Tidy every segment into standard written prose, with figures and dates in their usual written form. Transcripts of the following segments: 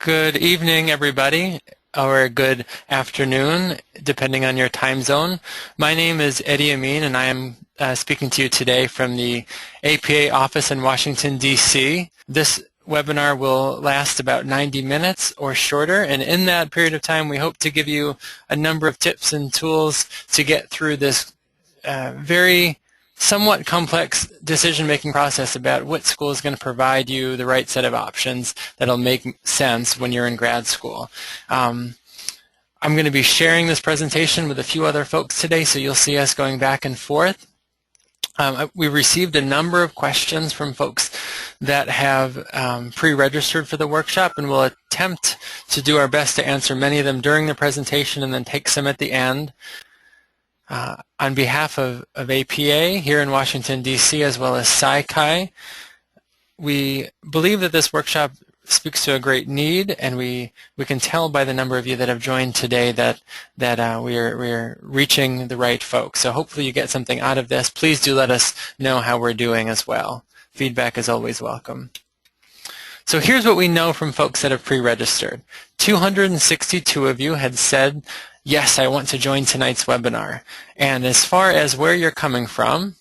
Good evening, everybody, or good afternoon, depending on your time zone. My name is Eddie Amin, and I am speaking to you today from the APA office in Washington, D.C. This webinar will last about 90 minutes or shorter, and in that period of time, we hope to give you a number of tips and tools to get through this very somewhat complex decision-making process about what school is going to provide you the right set of options that'll make sense when you're in grad school. I'm going to be sharing this presentation with a few other folks today, so you'll see us going back and forth. We received a number of questions from folks that have pre-registered for the workshop, and we'll attempt to do our best to answer many of them during the presentation and then take some at the end. On behalf of APA here in Washington, D.C., as well as Psi Chi, we believe that this workshop speaks to a great need, and we can tell by the number of you that have joined today that we're reaching the right folks. So hopefully you get something out of this. Please do let us know how we're doing as well. Feedback is always welcome. So here's what we know from folks that have pre-registered. 262 of you had said, yes, I want to join tonight's webinar. And as far as where you're coming from,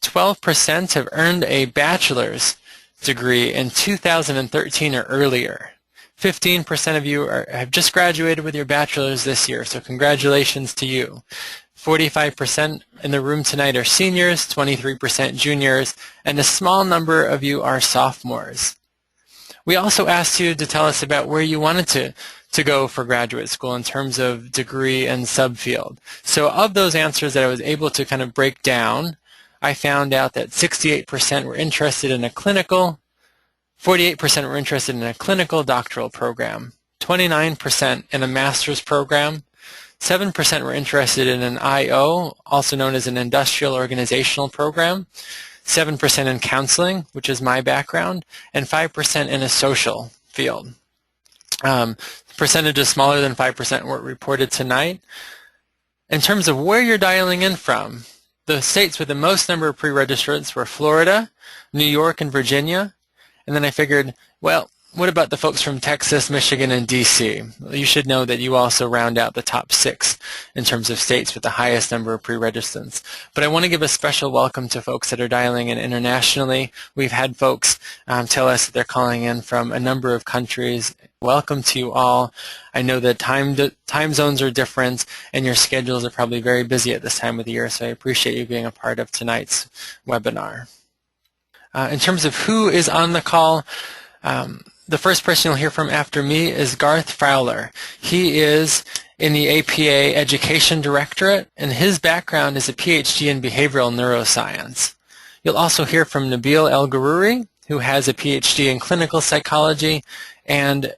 12% have earned a bachelor's degree in 2013 or earlier. 15% of you have just graduated with your bachelor's this year, so congratulations to you. 45% in the room tonight are seniors, 23% juniors, and a small number of you are sophomores. We also asked you to tell us about where you wanted to go for graduate school in terms of degree and subfield. So of those answers that I was able to kind of break down, I found out that 68% were interested in a clinical, 48% were interested in a clinical doctoral program, 29% in a master's program, 7% were interested in an IO, also known as an industrial organizational program, 7% in counseling, which is my background, and 5% in a social field. Percentage is smaller than 5% were reported tonight. In terms of where you're dialing in from, the states with the most number of pre-registrants were Florida, New York, and Virginia. And then I figured, well, what about the folks from Texas, Michigan, and D.C.? You should know that you also round out the top 6 in terms of states with the highest number of pre-registrants. But I want to give a special welcome to folks that are dialing in internationally. We've had folks tell us that they're calling in from a number of countries. Welcome to you all. I know that time zones are different, and your schedules are probably very busy at this time of the year, so I appreciate you being a part of tonight's webinar. In terms of who is on the call, the first person you'll hear from after me is Garth Fowler. He is in the APA Education Directorate, and his background is a PhD in behavioral neuroscience. You'll also hear from Nabil El-Garouri, who has a PhD in clinical psychology, and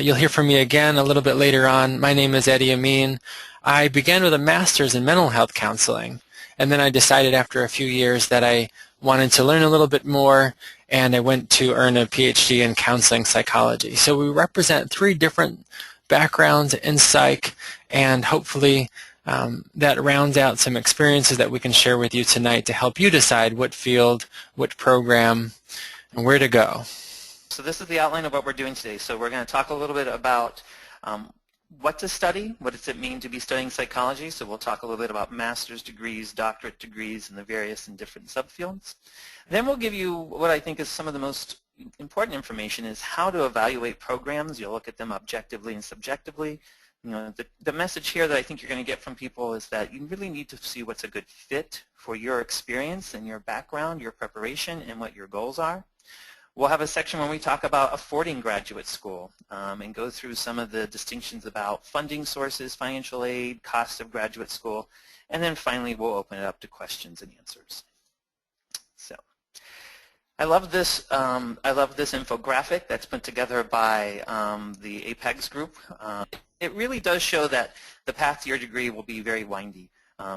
you'll hear from me again a little bit later on. My name is Eddie Amin. I began with a master's in mental health counseling, and then I decided after a few years that I wanted to learn a little bit more, and I went to earn a PhD in counseling psychology. So we represent 3 different backgrounds in psych, and hopefully that rounds out some experiences that we can share with you tonight to help you decide what field, what program, and where to go. So this is the outline of what we're doing today. So we're going to talk a little bit about what to study, what does it mean to be studying psychology. So we'll talk a little bit about master's degrees, doctorate degrees, and the various and different subfields. Then we'll give you what I think is some of the most important information is how to evaluate programs. You'll look at them objectively and subjectively. You know, the message here that I think you're going to get from people is that you really need to see what's a good fit for your experience and your background, your preparation, and what your goals are. We'll have a section when we talk about affording graduate school and go through some of the distinctions about funding sources, financial aid, cost of graduate school, and then finally we'll open it up to questions and answers. So I love this infographic that's put together by the APEX group. It really does show that the path to your degree will be very windy.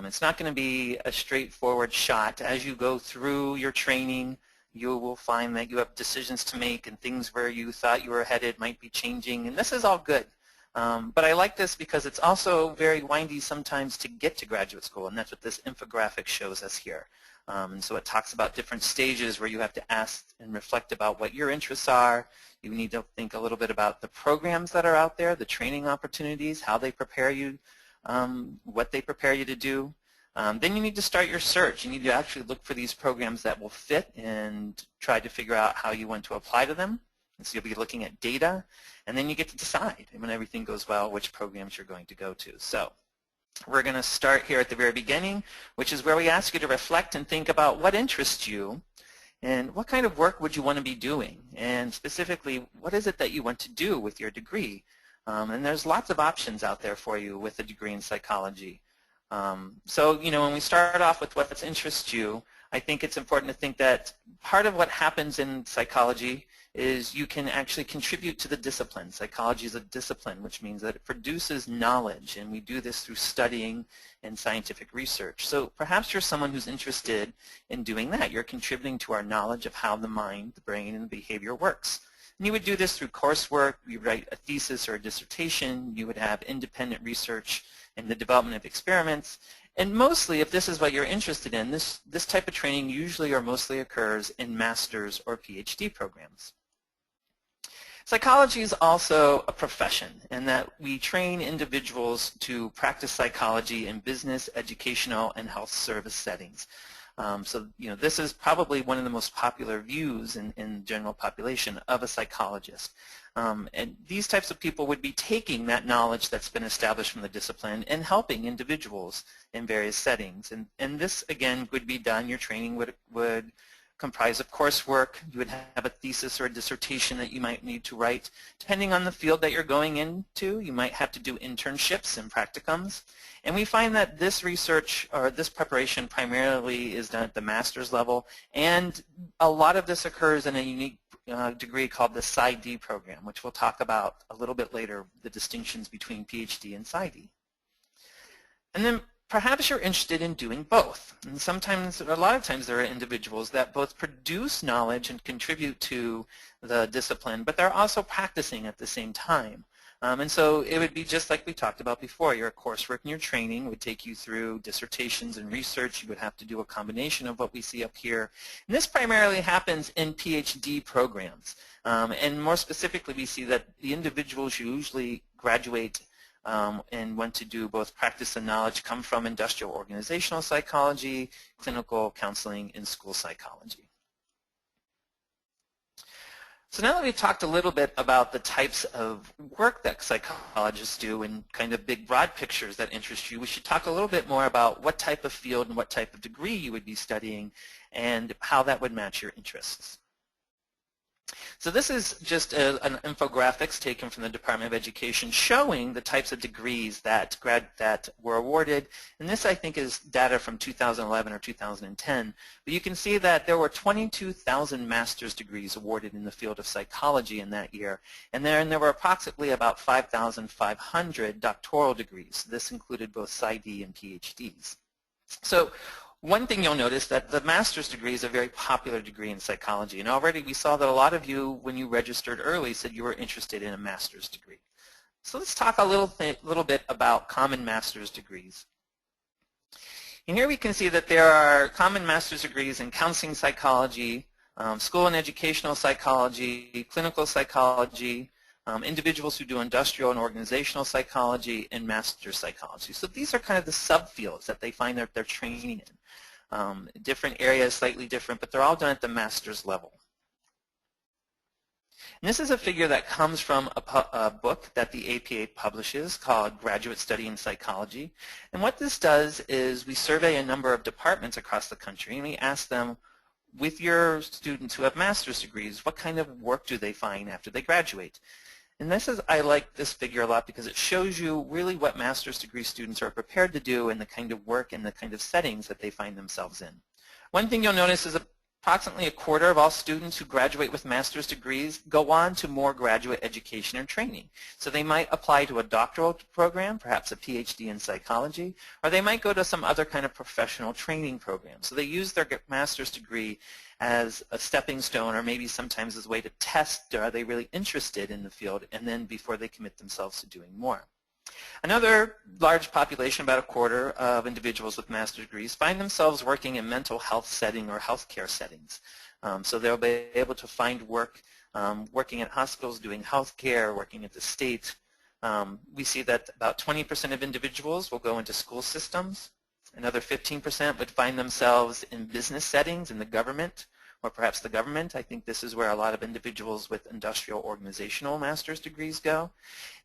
It's not going to be a straightforward shot. As you go through your training, you will find that you have decisions to make and things where you thought you were headed might be changing, and this is all good. But I like this because it's also very windy sometimes to get to graduate school, and that's what this infographic shows us here. And so it talks about different stages where you have to ask and reflect about what your interests are. You need to think a little bit about the programs that are out there, the training opportunities, how they prepare you, what they prepare you to do. Then you need to start your search. You need to actually look for these programs that will fit and try to figure out how you want to apply to them. And so you'll be looking at data, and then you get to decide, when everything goes well, which programs you're going to go to. So we're going to start here at the very beginning, which is where we ask you to reflect and think about what interests you and what kind of work would you want to be doing, and specifically, what is it that you want to do with your degree? And there's lots of options out there for you with a degree in psychology. So, when we start off with what interests you, I think it's important to think that part of what happens in psychology is you can actually contribute to the discipline. Psychology is a discipline, which means that it produces knowledge, and we do this through studying and scientific research. So perhaps you're someone who's interested in doing that. You're contributing to our knowledge of how the mind, the brain, and the behavior works. And you would do this through coursework. You write a thesis or a dissertation. You would have independent research and the development of experiments. And mostly, if this is what you're interested in, this type of training usually or mostly occurs in master's or PhD programs. Psychology is also a profession in that we train individuals to practice psychology in business, educational, and health service settings. So this is probably one of the most popular views in the general population of a psychologist. And these types of people would be taking that knowledge that's been established from the discipline and helping individuals in various settings. And this, again, would be done, your training would comprise of coursework. You would have a thesis or a dissertation that you might need to write. Depending on the field that you're going into, you might have to do internships and practicums. And we find that this research or this preparation primarily is done at the master's level, and a lot of this occurs in a unique degree called the Psi D program, which we'll talk about a little bit later, the distinctions between PhD and Psi D. And then perhaps you're interested in doing both. And sometimes, or a lot of times, there are individuals that both produce knowledge and contribute to the discipline, but they're also practicing at the same time. And so it would be just like we talked about before. Your coursework and your training would take you through dissertations and research. You would have to do a combination of what we see up here. And this primarily happens in PhD programs. And more specifically, we see that the individuals usually graduate and want to do both practice and knowledge come from industrial organizational psychology, clinical counseling, and school psychology. So now that we've talked a little bit about the types of work that psychologists do and kind of big broad pictures that interest you, we should talk a little bit more about what type of field and what type of degree you would be studying and how that would match your interests. So this is just an infographics taken from the Department of Education showing the types of degrees that were awarded. And this, I think, is data from 2011 or 2010. But you can see that there were 22,000 master's degrees awarded in the field of psychology in that year. And there were approximately about 5,500 doctoral degrees. This included both Psi D and PhDs. So one thing you'll notice that the master's degree is a very popular degree in psychology, and already we saw that a lot of you, when you registered early, said you were interested in a master's degree. So let's talk a little bit about common master's degrees. And here we can see that there are common master's degrees in counseling psychology, school and educational psychology, clinical psychology, individuals who do industrial and organizational psychology, and master's psychology. So these are kind of the subfields that they find that they're training in. Different areas, slightly different, but they're all done at the master's level. And this is a figure that comes from a book that the APA publishes called Graduate Study in Psychology. And what this does is we survey a number of departments across the country, and we ask them, with your students who have master's degrees, what kind of work do they find after they graduate? And I like this figure a lot because it shows you really what master's degree students are prepared to do and the kind of work and the kind of settings that they find themselves in. One thing you'll notice is approximately a quarter of all students who graduate with master's degrees go on to more graduate education and training. So they might apply to a doctoral program, perhaps a PhD in psychology, or they might go to some other kind of professional training program. So they use their master's degree as a stepping stone, or maybe sometimes as a way to test, are they really interested in the field, and then before they commit themselves to doing more. Another large population, about a quarter of individuals with master's degrees, find themselves working in mental health setting or healthcare settings. So they'll be able to find work working at hospitals, doing healthcare, working at the state. We see that about 20% of individuals will go into school systems. Another 15% would find themselves in business settings in the government, or perhaps the government. I think this is where a lot of individuals with industrial organizational master's degrees go.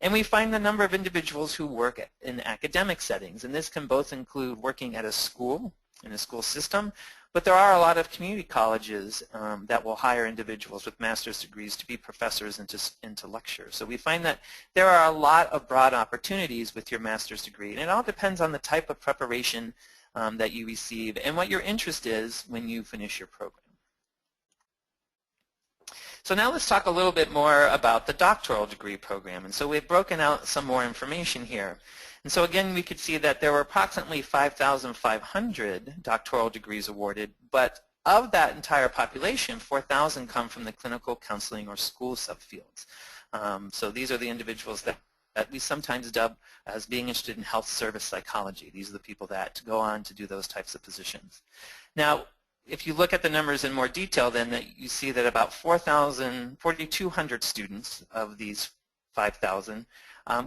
And we find the number of individuals who work in academic settings, and this can both include working at a school, in a school system, but there are a lot of community colleges that will hire individuals with master's degrees to be professors and to lecture. So we find that there are a lot of broad opportunities with your master's degree, and it all depends on the type of preparation that you receive and what your interest is when you finish your program. So now let's talk a little bit more about the doctoral degree program. And so we've broken out some more information here. And so again, we could see that there were approximately 5,500 doctoral degrees awarded, but of that entire population, 4,000 come from the clinical, counseling, or school subfields. So these are the individuals that we sometimes dub as being interested in health service psychology. These are the people that go on to do those types of positions. Now, if you look at the numbers in more detail, then you see that about 4,200 students of these 5,000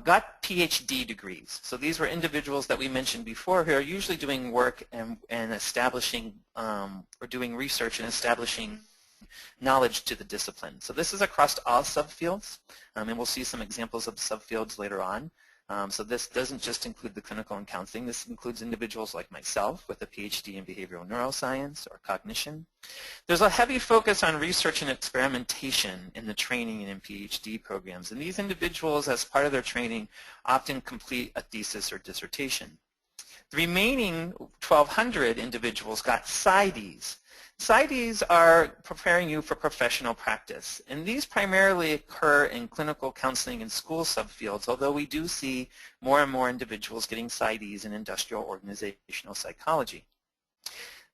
got PhD degrees. So these were individuals that we mentioned before who are usually doing work and establishing or doing research and establishing knowledge to the discipline. So this is across all subfields, and we'll see some examples of subfields later on. So this doesn't just include the clinical and counseling. This includes individuals like myself with a PhD in behavioral neuroscience or cognition. There's a heavy focus on research and experimentation in the training and in PhD programs. And these individuals, as part of their training, often complete a thesis or dissertation. The remaining 1,200 individuals got PsyDs. PsyDs are preparing you for professional practice, and these primarily occur in clinical counseling and school subfields, although we do see more and more individuals getting PsyDs in industrial organizational psychology.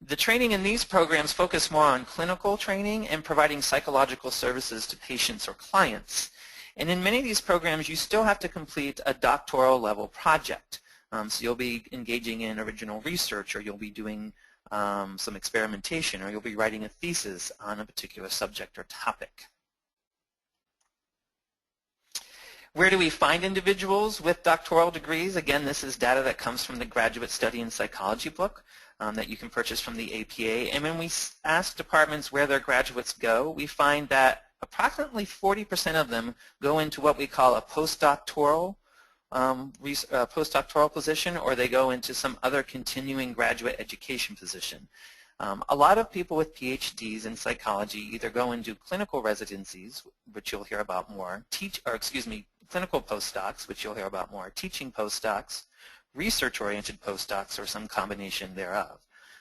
The training in these programs focus more on clinical training and providing psychological services to patients or clients. And in many of these programs, you still have to complete a doctoral level project. So you'll be engaging in original research, or you'll be doing some experimentation, or you'll be writing a thesis on a particular subject or topic. Where do we find individuals with doctoral degrees? Again, this is data that comes from the Graduate Study in Psychology book that you can purchase from the APA. And when we ask departments where their graduates go, we find that approximately 40% of them go into what we call a postdoctoral position, or they go into some other continuing graduate education position. A lot of people with PhDs in psychology either go and do clinical residencies, which you'll hear about more, clinical postdocs, which you'll hear about more, teaching postdocs, research-oriented postdocs, or some combination thereof.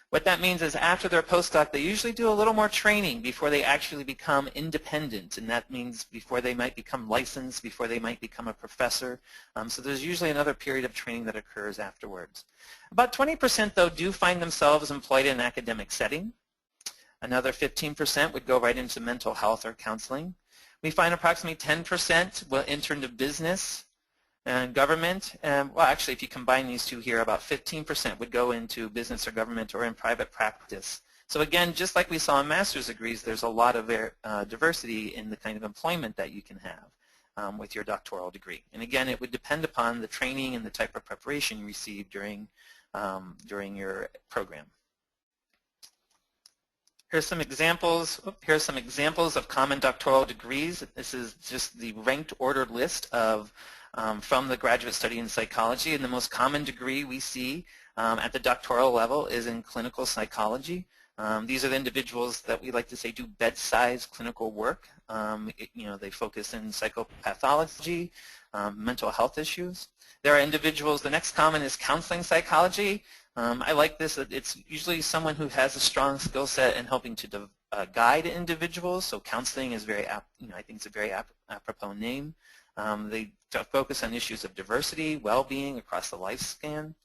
What that means is after their postdoc, they usually do a little more training before they actually become independent, and that means before they might become licensed, before they might become a professor. So there's usually another period of training that occurs afterwards. About 20%, though, do find themselves employed in an academic setting. Another 15% would go right into mental health or counseling. We find approximately 10% will enter into business and government. Well, actually, if you combine these two here, about 15% would go into business or government or in private practice. So again, just like we saw in master's degrees, there's a lot of diversity in the kind of employment that you can have with your doctoral degree. And again, it would depend upon the training and the type of preparation you receive during your program. Here's some examples. Here's some examples of common doctoral degrees. This is just the ranked ordered list of from the Graduate Study in Psychology, and the most common degree we see at the doctoral level is in clinical psychology. These are the individuals that we like to say do bedside clinical work. They focus in psychopathology, mental health issues. There are individuals, the next common is counseling psychology. I like this. It's usually someone who has a strong skill set in helping to guide individuals. So counseling is very, I think it's a very apropos name. They focus on issues of diversity, well-being across the lifespan.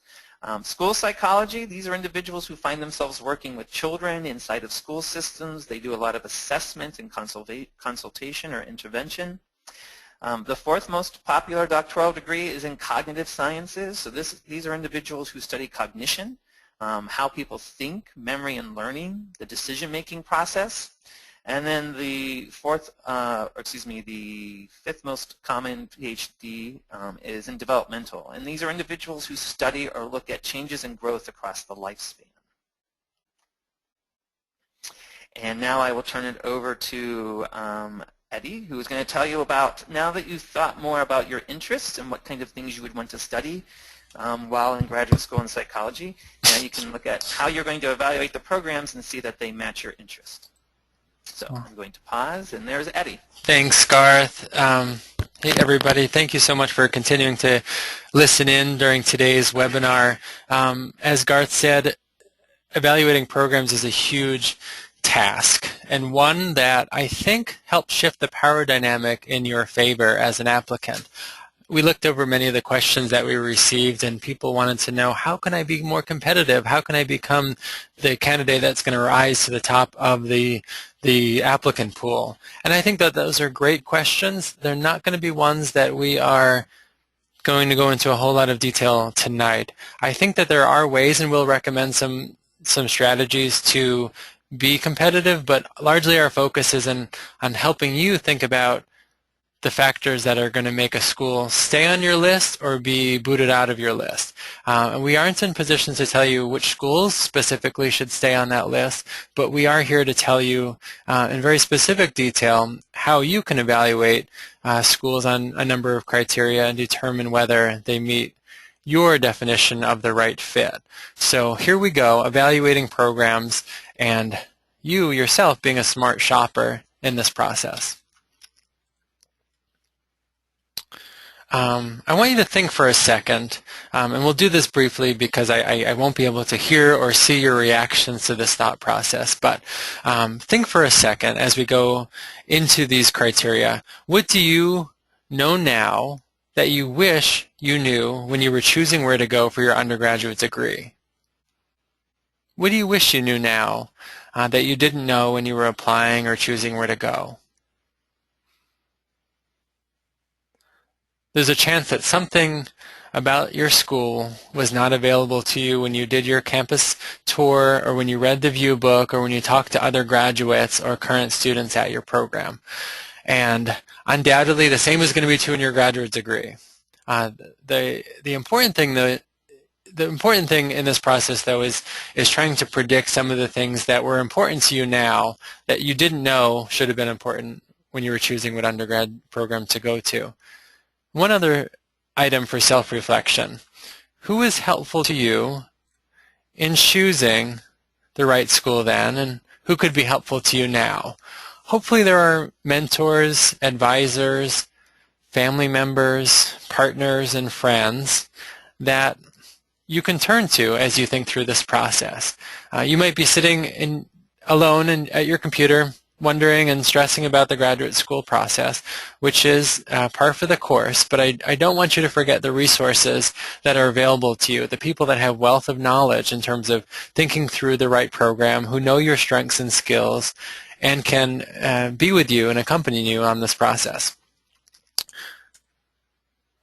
School psychology, these are individuals who find themselves working with children inside of school systems. They do a lot of assessment and consultation or intervention. The fourth most popular doctoral degree is in cognitive sciences. So these are individuals who study cognition, how people think, memory and learning, the decision-making process. And then the fifth most common PhD is in developmental. And these are individuals who study or look at changes in growth across the lifespan. And now I will turn it over to Eddie, who is going to tell you about, now that you've thought more about your interests and what kind of things you would want to study while in graduate school in psychology, now you can look at how you're going to evaluate the programs and see that they match your interest. So I'm going to pause, and there's Eddie. Thanks, Garth. Hey, everybody. Thank you so much for continuing to listen in during today's webinar. As Garth said, evaluating programs is a huge task, and one that I think helps shift the power dynamic in your favor as an applicant. We looked over many of the questions that we received, and people wanted to know, how can I be more competitive? How can I become the candidate that's going to rise to the top of the applicant pool? And I think that those are great questions. They're not going to be ones that we are going to go into a whole lot of detail tonight. I think that there are ways, and we'll recommend some strategies to be competitive, but largely our focus is on helping you think about the factors that are going to make a school stay on your list or be booted out of your list. And we aren't in positions to tell you which schools specifically should stay on that list, but we are here to tell you in very specific detail how you can evaluate schools on a number of criteria and determine whether they meet your definition of the right fit. So here we go, evaluating programs and you yourself being a smart shopper in this process. I want you to think for a second, and we'll do this briefly because I won't be able to hear or see your reactions to this thought process, but think for a second as we go into these criteria. What do you know now that you wish you knew when you were choosing where to go for your undergraduate degree? What do you wish you knew now that you didn't know when you were applying or choosing where to go? There's a chance that something about your school was not available to you when you did your campus tour or when you read the view book or when you talked to other graduates or current students at your program. And undoubtedly the same is going to be true in your graduate degree. The important thing in this process, though, is trying to predict some of the things that were important to you now that you didn't know should have been important when you were choosing what undergrad program to go to. One other item for self-reflection. Who is helpful to you in choosing the right school then, and who could be helpful to you now? Hopefully there are mentors, advisors, family members, partners, and friends that you can turn to as you think through this process. You might be sitting alone at your computer wondering and stressing about the graduate school process, which is par for the course, but I don't want you to forget the resources that are available to you, the people that have wealth of knowledge in terms of thinking through the right program, who know your strengths and skills, and can be with you and accompany you on this process.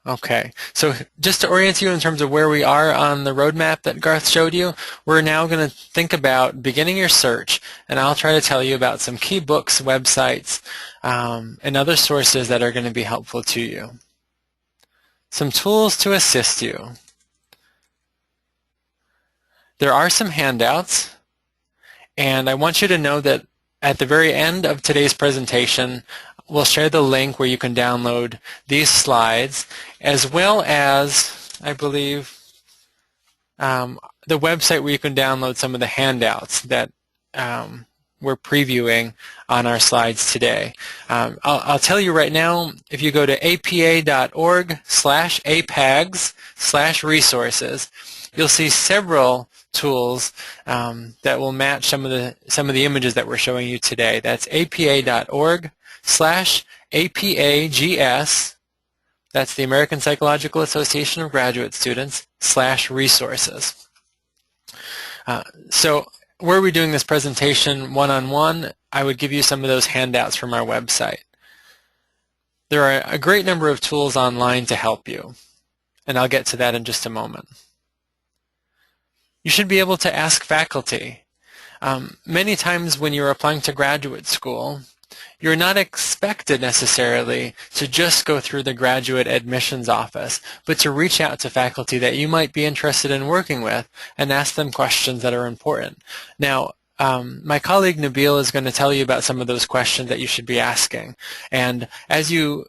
Okay, so just to orient you in terms of where we are on the roadmap that Garth showed you, we're now going to think about beginning your search, and I'll try to tell you about some key books, websites, and other sources that are going to be helpful to you. Some tools to assist you. There are some handouts, and I want you to know that at the very end of today's presentation, we'll share the link where you can download these slides, as well as, I believe, the website where you can download some of the handouts that we're previewing on our slides today. I'll tell you right now, if you go to apa.org/apags/resources, you'll see several tools that will match some of the images that we're showing you today. That's apa.org/APAGS, that's the American Psychological Association of Graduate Students, /resources. So were we doing this presentation one-on-one, I would give you some of those handouts from our website. There are a great number of tools online to help you, and I'll get to that in just a moment. You should be able to ask faculty. Many times when you're applying to graduate school, you're not expected necessarily to just go through the graduate admissions office, but to reach out to faculty that you might be interested in working with and ask them questions that are important. Now, my colleague Nabil is going to tell you about some of those questions that you should be asking. And as you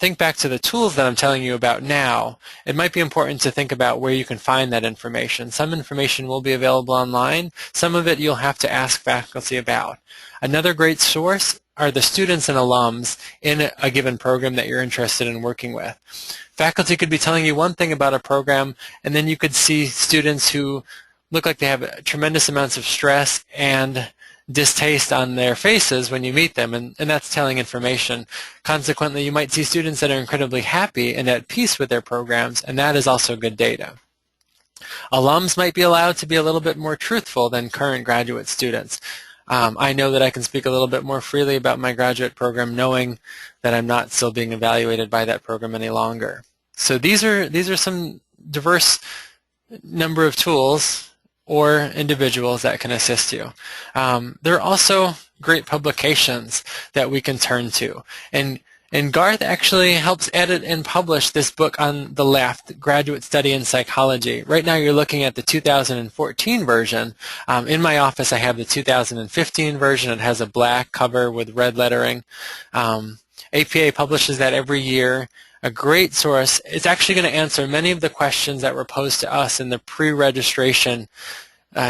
think back to the tools that I'm telling you about now, it might be important to think about where you can find that information. Some information will be available online. Some of it you'll have to ask faculty about. Another great source are the students and alums in a given program that you're interested in working with. Faculty could be telling you one thing about a program, and then you could see students who look like they have tremendous amounts of stress and distaste on their faces when you meet them, and that's telling information. Consequently, you might see students that are incredibly happy and at peace with their programs, and that is also good data. Alums might be allowed to be a little bit more truthful than current graduate students. I know that I can speak a little bit more freely about my graduate program knowing that I'm not still being evaluated by that program any longer. So these are some diverse number of tools or individuals that can assist you. There are also great publications that we can turn to. And Garth actually helps edit and publish this book on the left, Graduate Study in Psychology. Right now you're looking at the 2014 version. In my office I have the 2015 version. It has a black cover with red lettering. APA publishes that every year. A great source. It's actually going to answer many of the questions that were posed to us in the pre-registration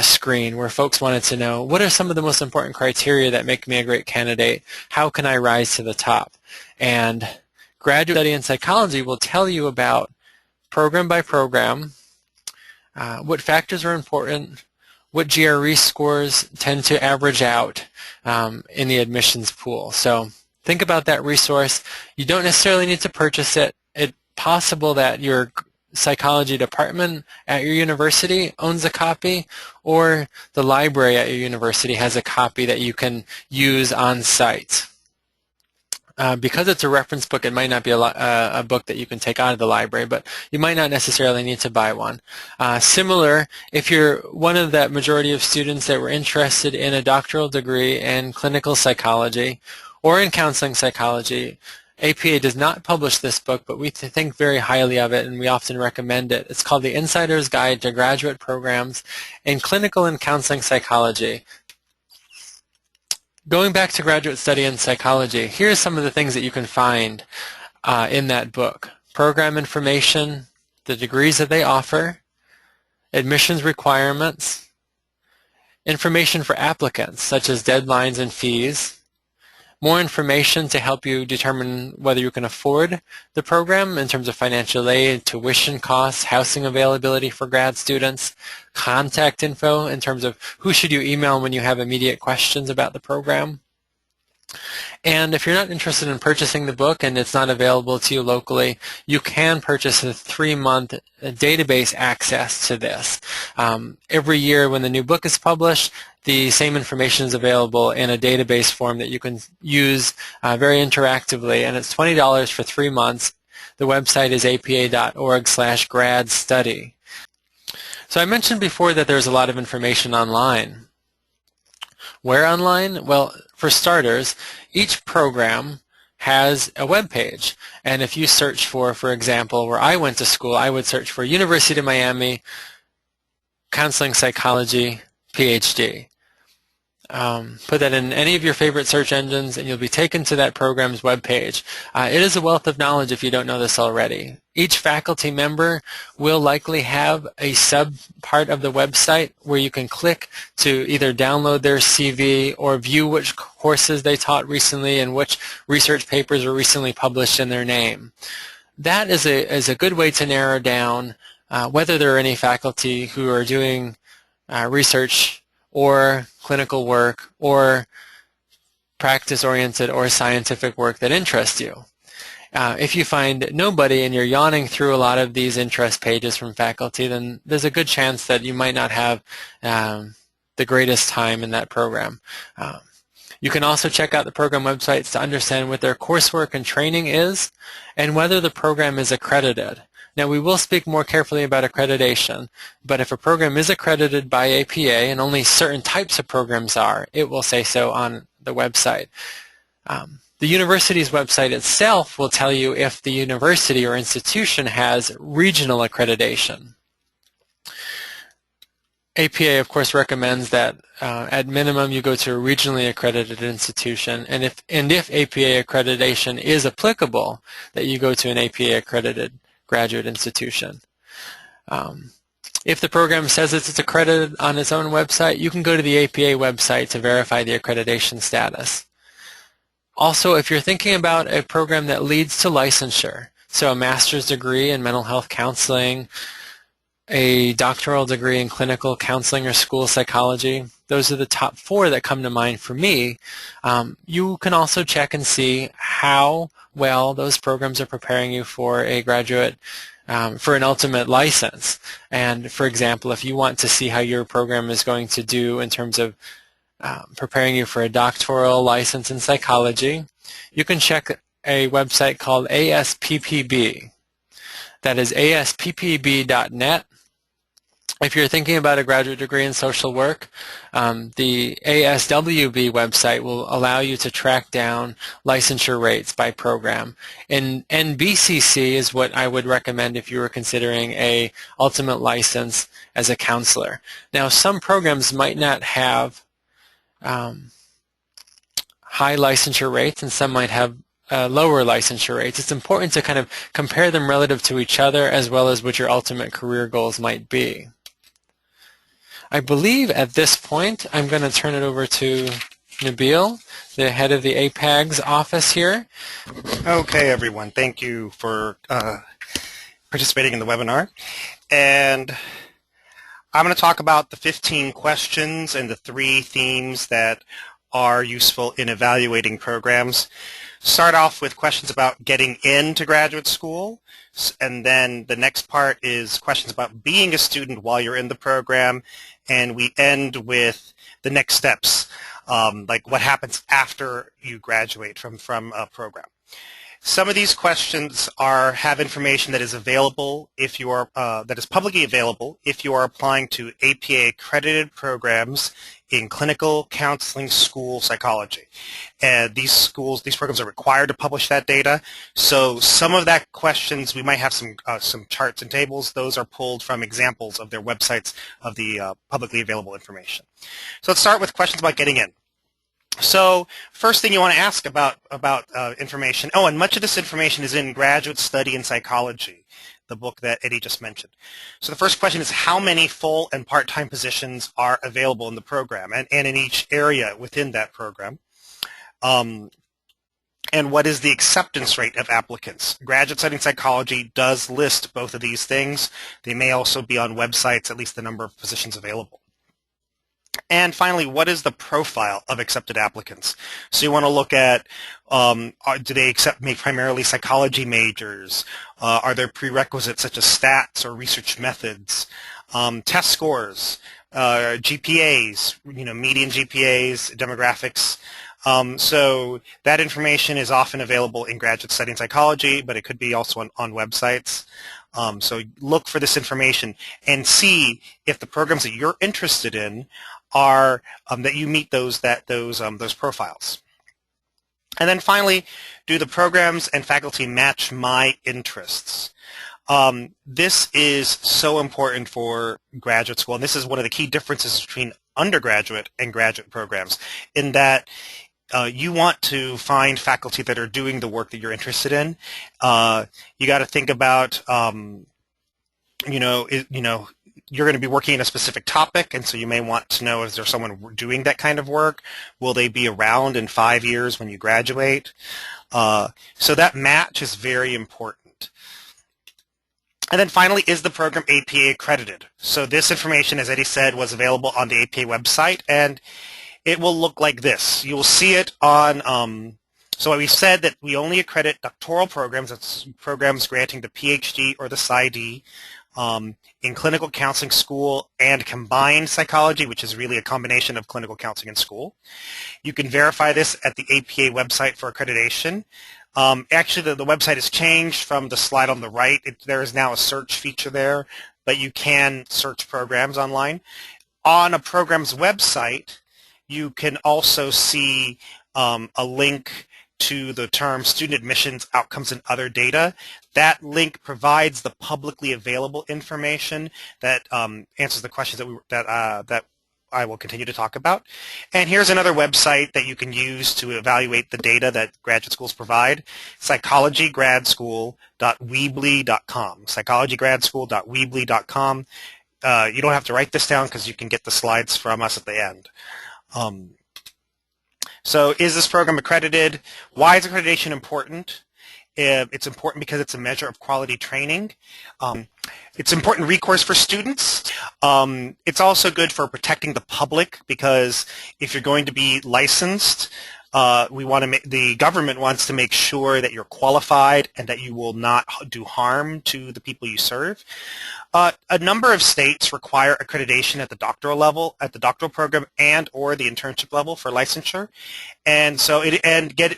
screen, where folks wanted to know, what are some of the most important criteria that make me a great candidate? How can I rise to the top? And Graduate Study in Psychology will tell you about program by program, what factors are important, what GRE scores tend to average out in the admissions pool. So think about that resource. You don't necessarily need to purchase it. It's possible that your psychology department at your university owns a copy, or the library at your university has a copy that you can use on site. Because it's a reference book, it might not be a book that you can take out of the library, but you might not necessarily need to buy one. Similar, if you're one of that majority of students that were interested in a doctoral degree in clinical psychology or in counseling psychology, APA does not publish this book, but we think very highly of it, and we often recommend it. It's called The Insider's Guide to Graduate Programs in Clinical and Counseling Psychology. Going back to Graduate Study in Psychology, here's some of the things that you can find in that book. Program information, the degrees that they offer, admissions requirements, information for applicants, such as deadlines and fees, more information to help you determine whether you can afford the program in terms of financial aid, tuition costs, housing availability for grad students, contact info in terms of who should you email when you have immediate questions about the program. And if you're not interested in purchasing the book and it's not available to you locally, you can purchase a 3-month database access to this. Every year when the new book is published, the same information is available in a database form that you can use very interactively, and it's $20 for 3 months. The website is apa.org/grad-study. So I mentioned before that there's a lot of information online. Where online? Well, for starters, each program has a web page, and if you search for example, where I went to school, I would search for University of Miami Counseling Psychology PhD. Put that in any of your favorite search engines and you'll be taken to that program's web page. It is a wealth of knowledge if you don't know this already. Each faculty member will likely have a sub part of the website where you can click to either download their CV or view which courses they taught recently and which research papers were recently published in their name. That is a good way to narrow down whether there are any faculty who are doing research or clinical work or practice-oriented or scientific work that interests you. If you find nobody and you're yawning through a lot of these interest pages from faculty, then there's a good chance that you might not have the greatest time in that program. You can also check out the program websites to understand what their coursework and training is and whether the program is accredited. Now, we will speak more carefully about accreditation, but if a program is accredited by APA, and only certain types of programs are, it will say so on the website. The university's website itself will tell you if the university or institution has regional accreditation. APA, of course, recommends that at minimum you go to a regionally accredited institution, and if APA accreditation is applicable, that you go to an APA accredited graduate institution. If the program says it's accredited on its own website, you can go to the APA website to verify the accreditation status. Also, if you're thinking about a program that leads to licensure, so a master's degree in mental health counseling, a doctoral degree in clinical counseling or school psychology, those are the top 4 that come to mind for me. You can also check and see how well those programs are preparing you for a graduate, for an ultimate license. And for example, if you want to see how your program is going to do in terms of preparing you for a doctoral license in psychology, you can check a website called ASPPB. That is asppp.net. If you're thinking about a graduate degree in social work, the ASWB website will allow you to track down licensure rates by program. And NBCC is what I would recommend if you were considering a ultimate license as a counselor. Now, some programs might not have high licensure rates, and some might have lower licensure rates. It's important to kind of compare them relative to each other as well as what your ultimate career goals might be. I believe at this point I'm going to turn it over to Nabil, the head of the APAG's office here. Okay, everyone. Thank you for participating in the webinar. And I'm going to talk about the 15 questions and the 3 themes that are useful in evaluating programs. Start off with questions about getting into graduate school, and then the next part is questions about being a student while you're in the program, and we end with the next steps, like what happens after you graduate from a program. Some of these questions have information that is available if you are that is publicly available if you are applying to APA accredited programs in clinical counseling school psychology. And these programs are required to publish that data. So some of that questions, we might have some charts and tables. Those are pulled from examples of their websites of the publicly available information. So let's start with questions about getting in. So first thing you want to ask about information. Oh, and much of this information is in Graduate Study in Psychology, the book that Eddie just mentioned. So the first question is how many full and part-time positions are available in the program and in each area within that program. And what is the acceptance rate of applicants? Graduate Study in Psychology does list both of these things. They may also be on websites, at least the number of positions available. And finally, what is the profile of accepted applicants? So you want to look at, do they accept primarily psychology majors? Are there prerequisites such as stats or research methods? Test scores, GPAs, median GPAs, demographics. So that information is often available in Graduate Study in Psychology, but it could be also on websites. So look for this information and see if the programs that you're interested in are that you meet those profiles. And then finally, do the programs and faculty match my interests? This is so important for graduate school, and this is one of the key differences between undergraduate and graduate programs, in that you want to find faculty that are doing the work that you're interested in. You got to think about, you're going to be working in a specific topic, and so you may want to know, is there someone doing that kind of work? Will they be around in 5 years when you graduate? So that match is very important. And then finally, is the program APA accredited? So this information, as Eddie said, was available on the APA website, and it will look like this. You will see it on, so we said that we only accredit doctoral programs, that's programs granting the PhD or the PsyD in clinical counseling, school, and combined psychology, which is really a combination of clinical counseling and school. You can verify this at the APA website for accreditation. Actually, the website has changed from the slide on the right. There is now a search feature there, but you can search programs online. On a program's website, you can also see a link to the term student admissions, outcomes, and other data. That link provides the publicly available information that answers the questions that I will continue to talk about. And here's another website that you can use to evaluate the data that graduate schools provide, psychologygradschool.weebly.com, psychologygradschool.weebly.com. You don't have to write this down because you can get the slides from us at the end. So is this program accredited? Why is accreditation important? It's important because it's a measure of quality training. It's an important recourse for students. It's also good for protecting the public because if you're going to be licensed, the government wants to make sure that you're qualified and that you will not do harm to the people you serve. A number of states require accreditation at the doctoral level, at the doctoral program, and or the internship level for licensure, and so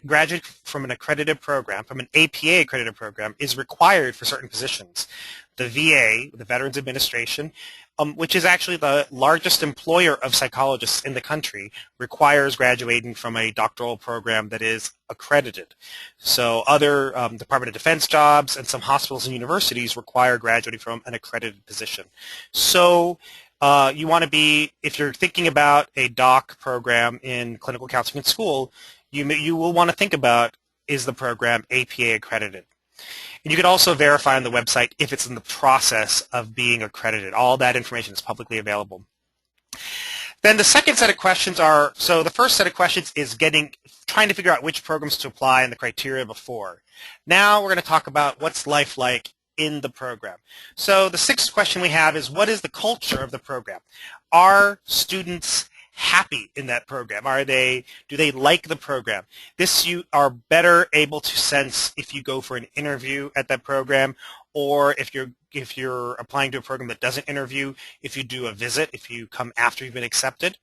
graduate from an accredited program, from an APA accredited program, is required for certain positions. The VA, the Veterans Administration, which is actually the largest employer of psychologists in the country, requires graduating from a doctoral program that is accredited. So other Department of Defense jobs and some hospitals and universities require graduating from an accredited position. So you want to be, if you're thinking about a doc program in clinical counseling at school, you will want to think about, is the program APA accredited? And you can also verify on the website if it's in the process of being accredited. All that information is publicly available. Then the second set of questions are, so the first set of questions is trying to figure out which programs to apply and the criteria before. Now we're going to talk about what's life like in the program. So the sixth question we have is, what is the culture of the program? Are students happy in that program? Do they like the program? This you are better able to sense if you go for an interview at that program, or if you're applying to a program that doesn't interview, if you do a visit, if you come after you've been accepted.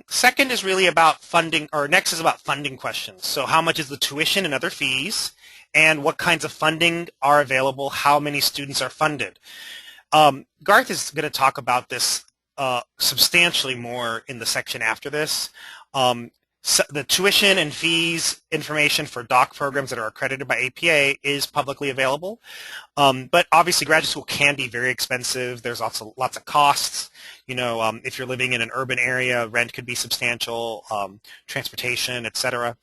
Second is really about funding, or next is about funding questions. So how much is the tuition and other fees, and what kinds of funding are available, how many students are funded. Garth is going to talk about this substantially more in the section after this. So the tuition and fees information for doc programs that are accredited by APA is publicly available, but obviously graduate school can be very expensive. There's also lots of costs. You know, if you're living in an urban area, rent could be substantial, transportation, etc.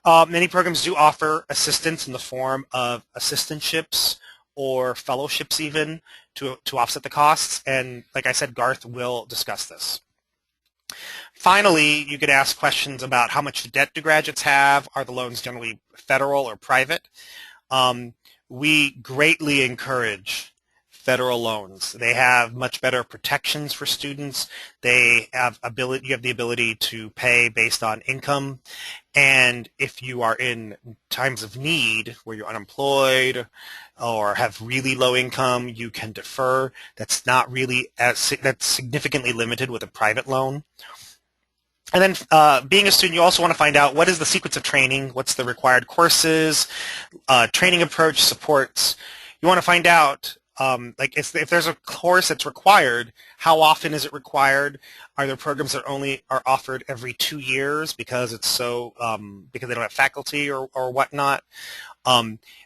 Many programs do offer assistance in the form of assistantships or fellowships even to offset the costs, and like I said, Garth will discuss this. Finally, you could ask questions about how much debt do graduates have? Are the loans generally federal or private? We greatly encourage federal loans. They have much better protections for students. You have the ability to pay based on income, and if you are in times of need where you're unemployed or have really low income, you can defer. That's significantly limited with a private loan. And then being a student, you also want to find out what is the sequence of training, what's the required courses, training approach, supports. You want to find out, if there's a course that's required, how often is it required? Are there programs that are offered every 2 years because it's because they don't have faculty or whatnot?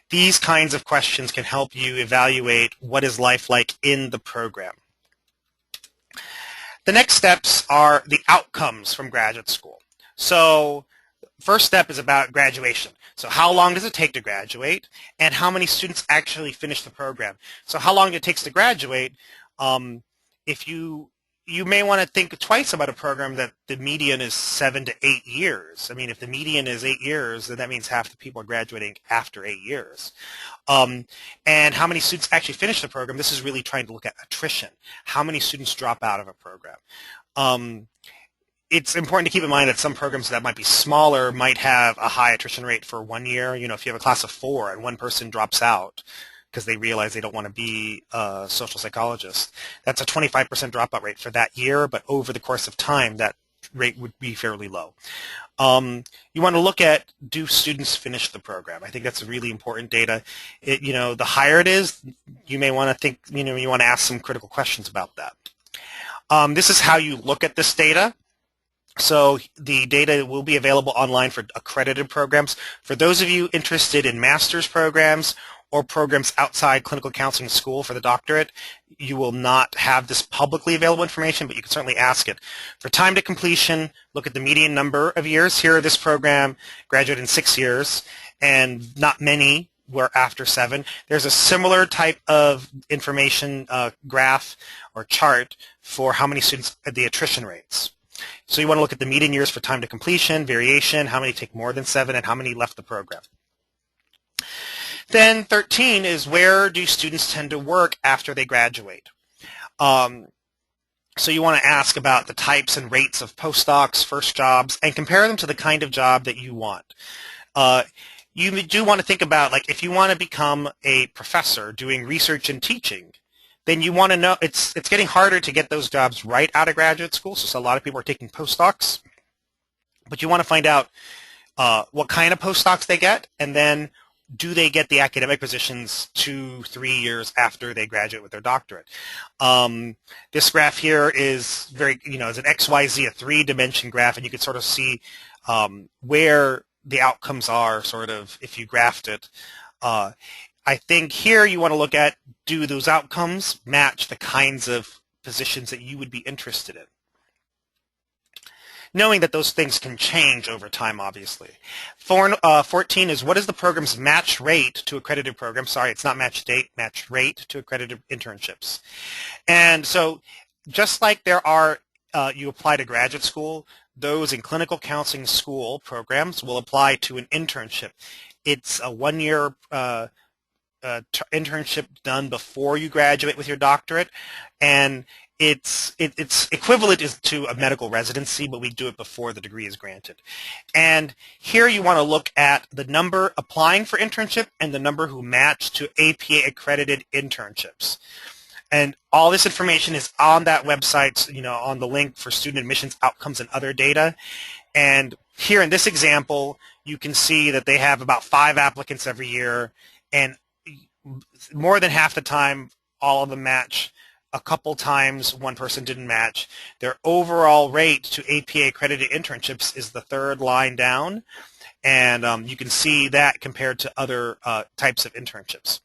These kinds of questions can help you evaluate what is life like in the program. The next steps are the outcomes from graduate school. So first step is about graduation. So how long does it take to graduate, and how many students actually finish the program? So how long it takes to graduate, if you may want to think twice about a program that the median is 7 to 8 years. I mean, if the median is 8 years, then that means half the people are graduating after 8 years. And how many students actually finish the program? This is really trying to look at attrition. How many students drop out of a program? It's important to keep in mind that some programs that might be smaller might have a high attrition rate for 1 year. You know, if you have a class of 4 and one person drops out, because they realize they don't want to be a social psychologist. That's a 25% dropout rate for that year, but over the course of time, that rate would be fairly low. You want to look at, do students finish the program? I think that's really important data. The higher it is, you may want to think, you want to ask some critical questions about that. This is how you look at this data. So the data will be available online for accredited programs. For those of you interested in master's programs or programs outside clinical counseling school for the doctorate, you will not have this publicly available information, but you can certainly ask it. For time to completion, look at the median number of years. Here, this program graduated in 6 years, and not many were after 7. There's a similar type of information graph or chart for how many students at the attrition rates. So you want to look at the median years for time to completion, variation, how many take more than 7, and how many left the program. Then 13 is, where do students tend to work after they graduate? So you want to ask about the types and rates of postdocs, first jobs, and compare them to the kind of job that you want. You do want to think about, like, if you want to become a professor doing research and teaching, then you want to know, it's getting harder to get those jobs right out of graduate school, so a lot of people are taking postdocs. But you want to find out what kind of postdocs they get, and then do they get the academic positions 2-3 years after they graduate with their doctorate. This graph here is very, is an XYZ, a 3-dimension graph, and you can sort of see where the outcomes are, sort of, if you graphed it. I think here you want to look at, do those outcomes match the kinds of positions that you would be interested in? Knowing that those things can change over time, obviously. 14 is, what is the program's match rate to accredited programs? Sorry, it's not match date, match rate to accredited internships. And so just like there are, you apply to graduate school, those in clinical counseling school programs will apply to an internship. It's a 1-year internship done before you graduate with your doctorate, and it's equivalent to a medical residency, but we do it before the degree is granted. And here you want to look at the number applying for internship and the number who match to APA accredited internships. And all this information is on that website, on the link for student admissions outcomes and other data. And here in this example, you can see that they have about 5 applicants every year, and more than half the time, all of them match. A couple times, one person didn't match. Their overall rate to APA accredited internships is the 3rd line down, and you can see that compared to other types of internships.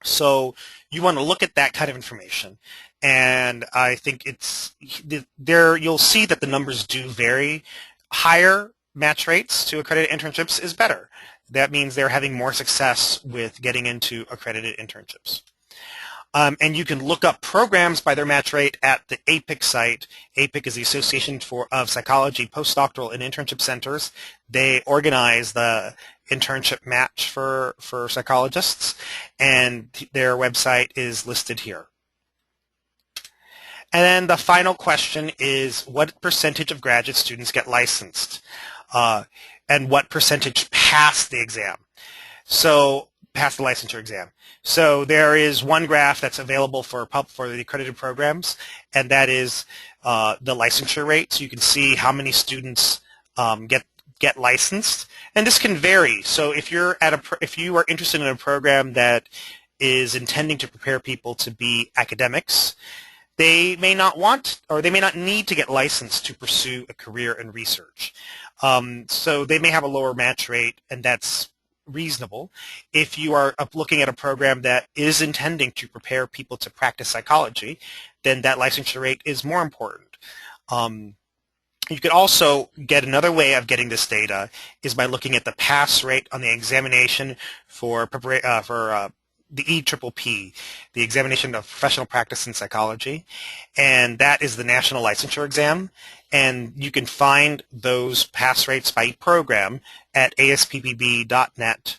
So you want to look at that kind of information, and I think you'll see that the numbers do vary. Higher match rates to accredited internships is better. That means they're having more success with getting into accredited internships. And you can look up programs by their match rate at the APIC site. APIC is the Association of Psychology Postdoctoral and Internship Centers. They organize the internship match for psychologists, and their website is listed here. And then the final question is, what percentage of graduate students get licensed? And what percentage pass the exam? So pass the licensure exam. So there is one graph that's available for the accredited programs, and that is the licensure rate. So you can see how many students get licensed, and this can vary. So if you are interested in a program that is intending to prepare people to be academics, they may not want, or they may not need to get licensed to pursue a career in research. So they may have a lower match rate, and that's reasonable. If you are looking at a program that is intending to prepare people to practice psychology, then that licensure rate is more important. You could also get another way of getting this data is by looking at the pass rate on the examination for the EPPP, the Examination of Professional Practice in Psychology, and that is the national licensure exam. And you can find those pass rates by program at asppp.net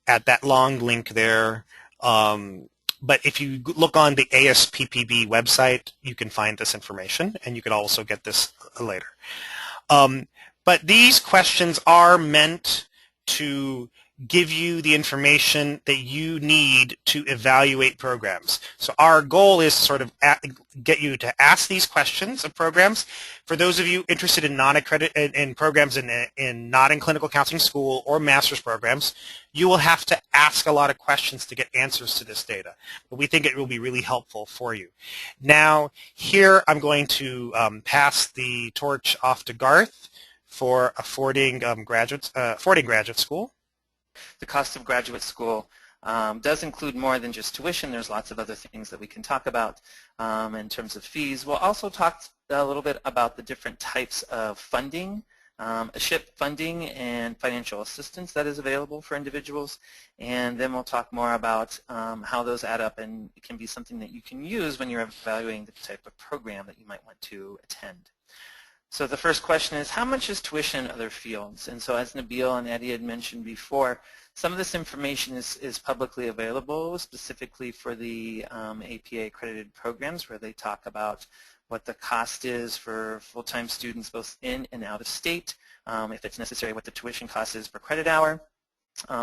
at that long link there. But if you look on the ASPPB website, you can find this information, and you can also get this later. But these questions are meant to give you the information that you need to evaluate programs. So our goal is to sort of get you to ask these questions of programs. For those of you interested in non-accredited in programs in not in clinical counseling school or master's programs, you will have to ask a lot of questions to get answers to this data. But we think it will be really helpful for you. Now, here I'm going to pass the torch off to Garth for affording graduate school. The cost of graduate school does include more than just tuition. There's lots of other things that we can talk about in terms of fees. We'll also talk a little bit about the different types of funding, SHIP funding and financial assistance that is available for individuals. And then we'll talk more about how those add up, and it can be something that you can use when you're evaluating the type of program that you might want to attend. So the first question is, how much is tuition in other fields? And so as Nabil and Eddie had mentioned before, some of this information is publicly available, specifically for the APA accredited programs, where they talk about what the cost is for full-time students both in and out of state, if it's necessary, what the tuition cost is per credit hour.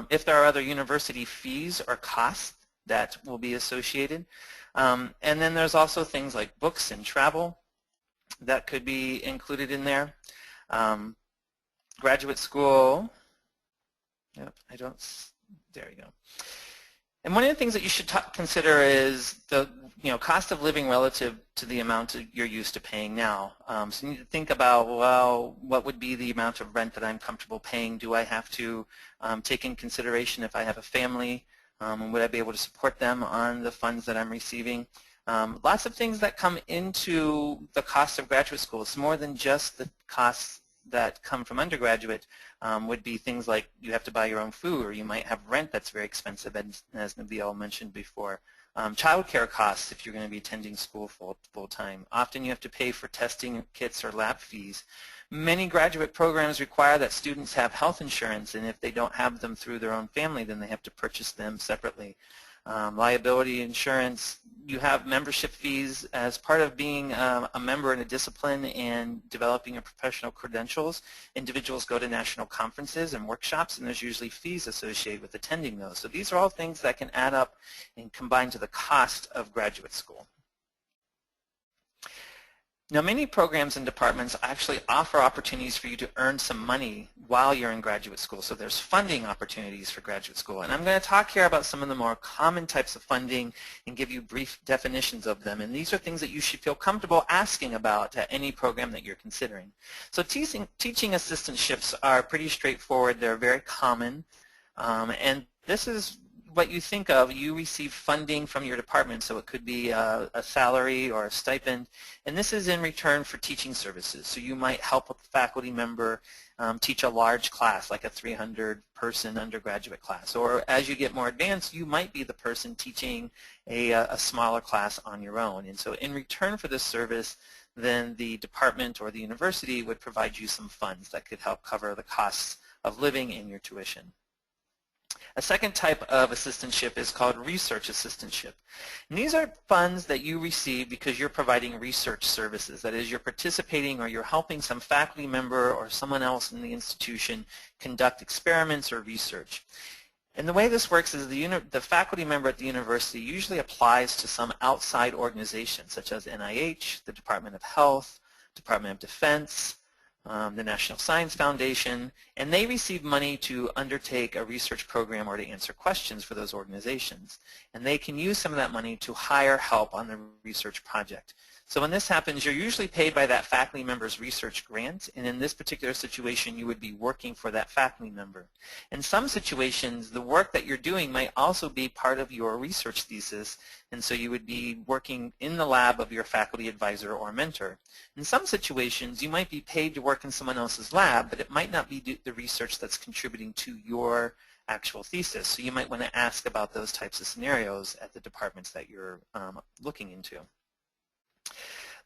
If there are other university fees or costs that will be associated. And then there's also things like books and travel that could be included in there. Graduate school, yep, there you go. And one of the things that you should consider is the cost of living relative to the amount you're used to paying now. So you need to think about, well, what would be the amount of rent that I'm comfortable paying? Do I have to take in consideration if I have a family? And would I be able to support them on the funds that I'm receiving? Lots of things that come into the cost of graduate school. It's more than just the costs that come from undergraduate. Would be things like you have to buy your own food, or you might have rent that's very expensive, as Nabil mentioned before. Child care costs if you're going to be attending school full-time. Often you have to pay for testing kits or lab fees. Many graduate programs require that students have health insurance, and if they don't have them through their own family, then they have to purchase them separately. Liability insurance, you have membership fees as part of being a member in a discipline and developing your professional credentials. Individuals go to national conferences and workshops, and there's usually fees associated with attending those. So these are all things that can add up and combine to the cost of graduate school. Now, many programs and departments actually offer opportunities for you to earn some money while you're in graduate school. So there's funding opportunities for graduate school. And I'm going to talk here about some of the more common types of funding and give you brief definitions of them. And these are things that you should feel comfortable asking about at any program that you're considering. So teaching assistantships are pretty straightforward. They're very common. And this is what you think of. You receive funding from your department, so it could be a salary or a stipend, and this is in return for teaching services. So you might help a faculty member teach a large class, like a 300-person undergraduate class, or as you get more advanced, you might be the person teaching a smaller class on your own. And so in return for this service, then the department or the university would provide you some funds that could help cover the costs of living and your tuition. A second type of assistantship is called research assistantship. And these are funds that you receive because you're providing research services. That is, you're participating or you're helping some faculty member or someone else in the institution conduct experiments or research. And the way this works is the faculty member at the university usually applies to some outside organization, such as NIH, the Department of Health, Department of Defense, the National Science Foundation, and they receive money to undertake a research program or to answer questions for those organizations. And they can use some of that money to hire help on the research project. So when this happens, you're usually paid by that faculty member's research grant, and in this particular situation, you would be working for that faculty member. In some situations, the work that you're doing might also be part of your research thesis, and so you would be working in the lab of your faculty advisor or mentor. In some situations, you might be paid to work in someone else's lab, but it might not be the research that's contributing to your actual thesis. So you might want to ask about those types of scenarios at the departments that you're looking into.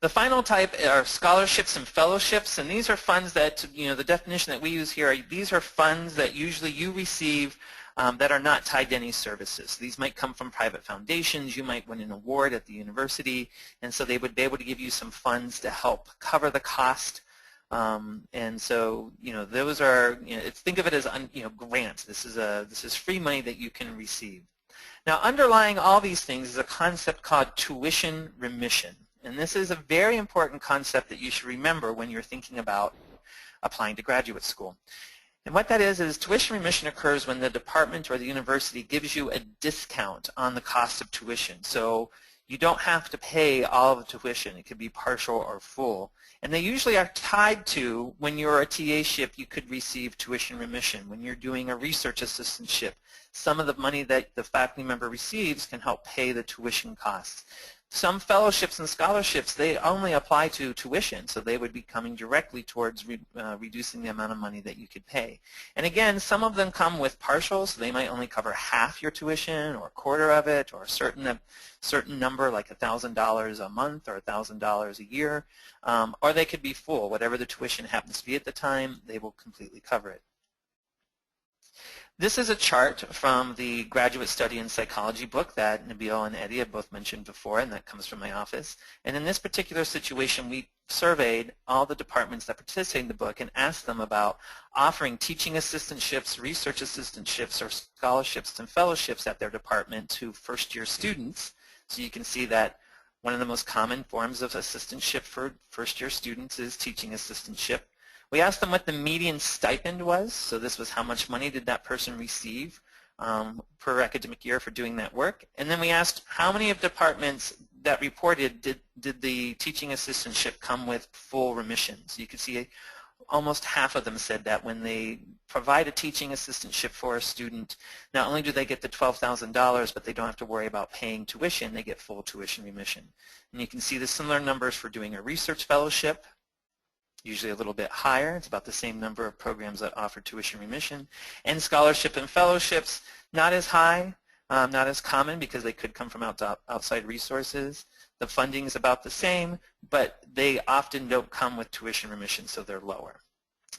The final type are scholarships and fellowships, and these are funds that, the definition that we use here, these are funds that usually you receive that are not tied to any services. These might come from private foundations. You might win an award at the university, and so they would be able to give you some funds to help cover the cost And so, those are, think of it as, grants. This is free money that you can receive. Now, underlying all these things is a concept called tuition remission. And this is a very important concept that you should remember when you're thinking about applying to graduate school. And what that is tuition remission occurs when the department or the university gives you a discount on the cost of tuition. So you don't have to pay all of the tuition. It could be partial or full. And they usually are tied to, when you're a TA-ship, you could receive tuition remission. When you're doing a research assistantship, some of the money that the faculty member receives can help pay the tuition costs. Some fellowships and scholarships, they only apply to tuition, so they would be coming directly towards reducing the amount of money that you could pay. And again, some of them come with partials, so they might only cover half your tuition or a quarter of it, or a certain number like $1,000 a month or $1,000 a year, or they could be full. Whatever the tuition happens to be at the time, they will completely cover it. This is a chart from the Graduate Study in Psychology book that Nabil and Eddie have both mentioned before, and that comes from my office. And in this particular situation, we surveyed all the departments that participate in the book and asked them about offering teaching assistantships, research assistantships, or scholarships and fellowships at their department to first-year students. So you can see that one of the most common forms of assistantship for first-year students is teaching assistantship. We asked them what the median stipend was, so this was how much money did that person receive per academic year for doing that work. And then we asked how many of departments that reported did the teaching assistantship come with full remissions. You can see almost half of them said that when they provide a teaching assistantship for a student, not only do they get the $12,000, but they don't have to worry about paying tuition, they get full tuition remission. And you can see the similar numbers for doing a research fellowship, usually a little bit higher. It's about the same number of programs that offer tuition remission. And scholarship and fellowships, not as high, not as common because they could come from outside resources. The funding is about the same, but they often don't come with tuition remission, so they're lower.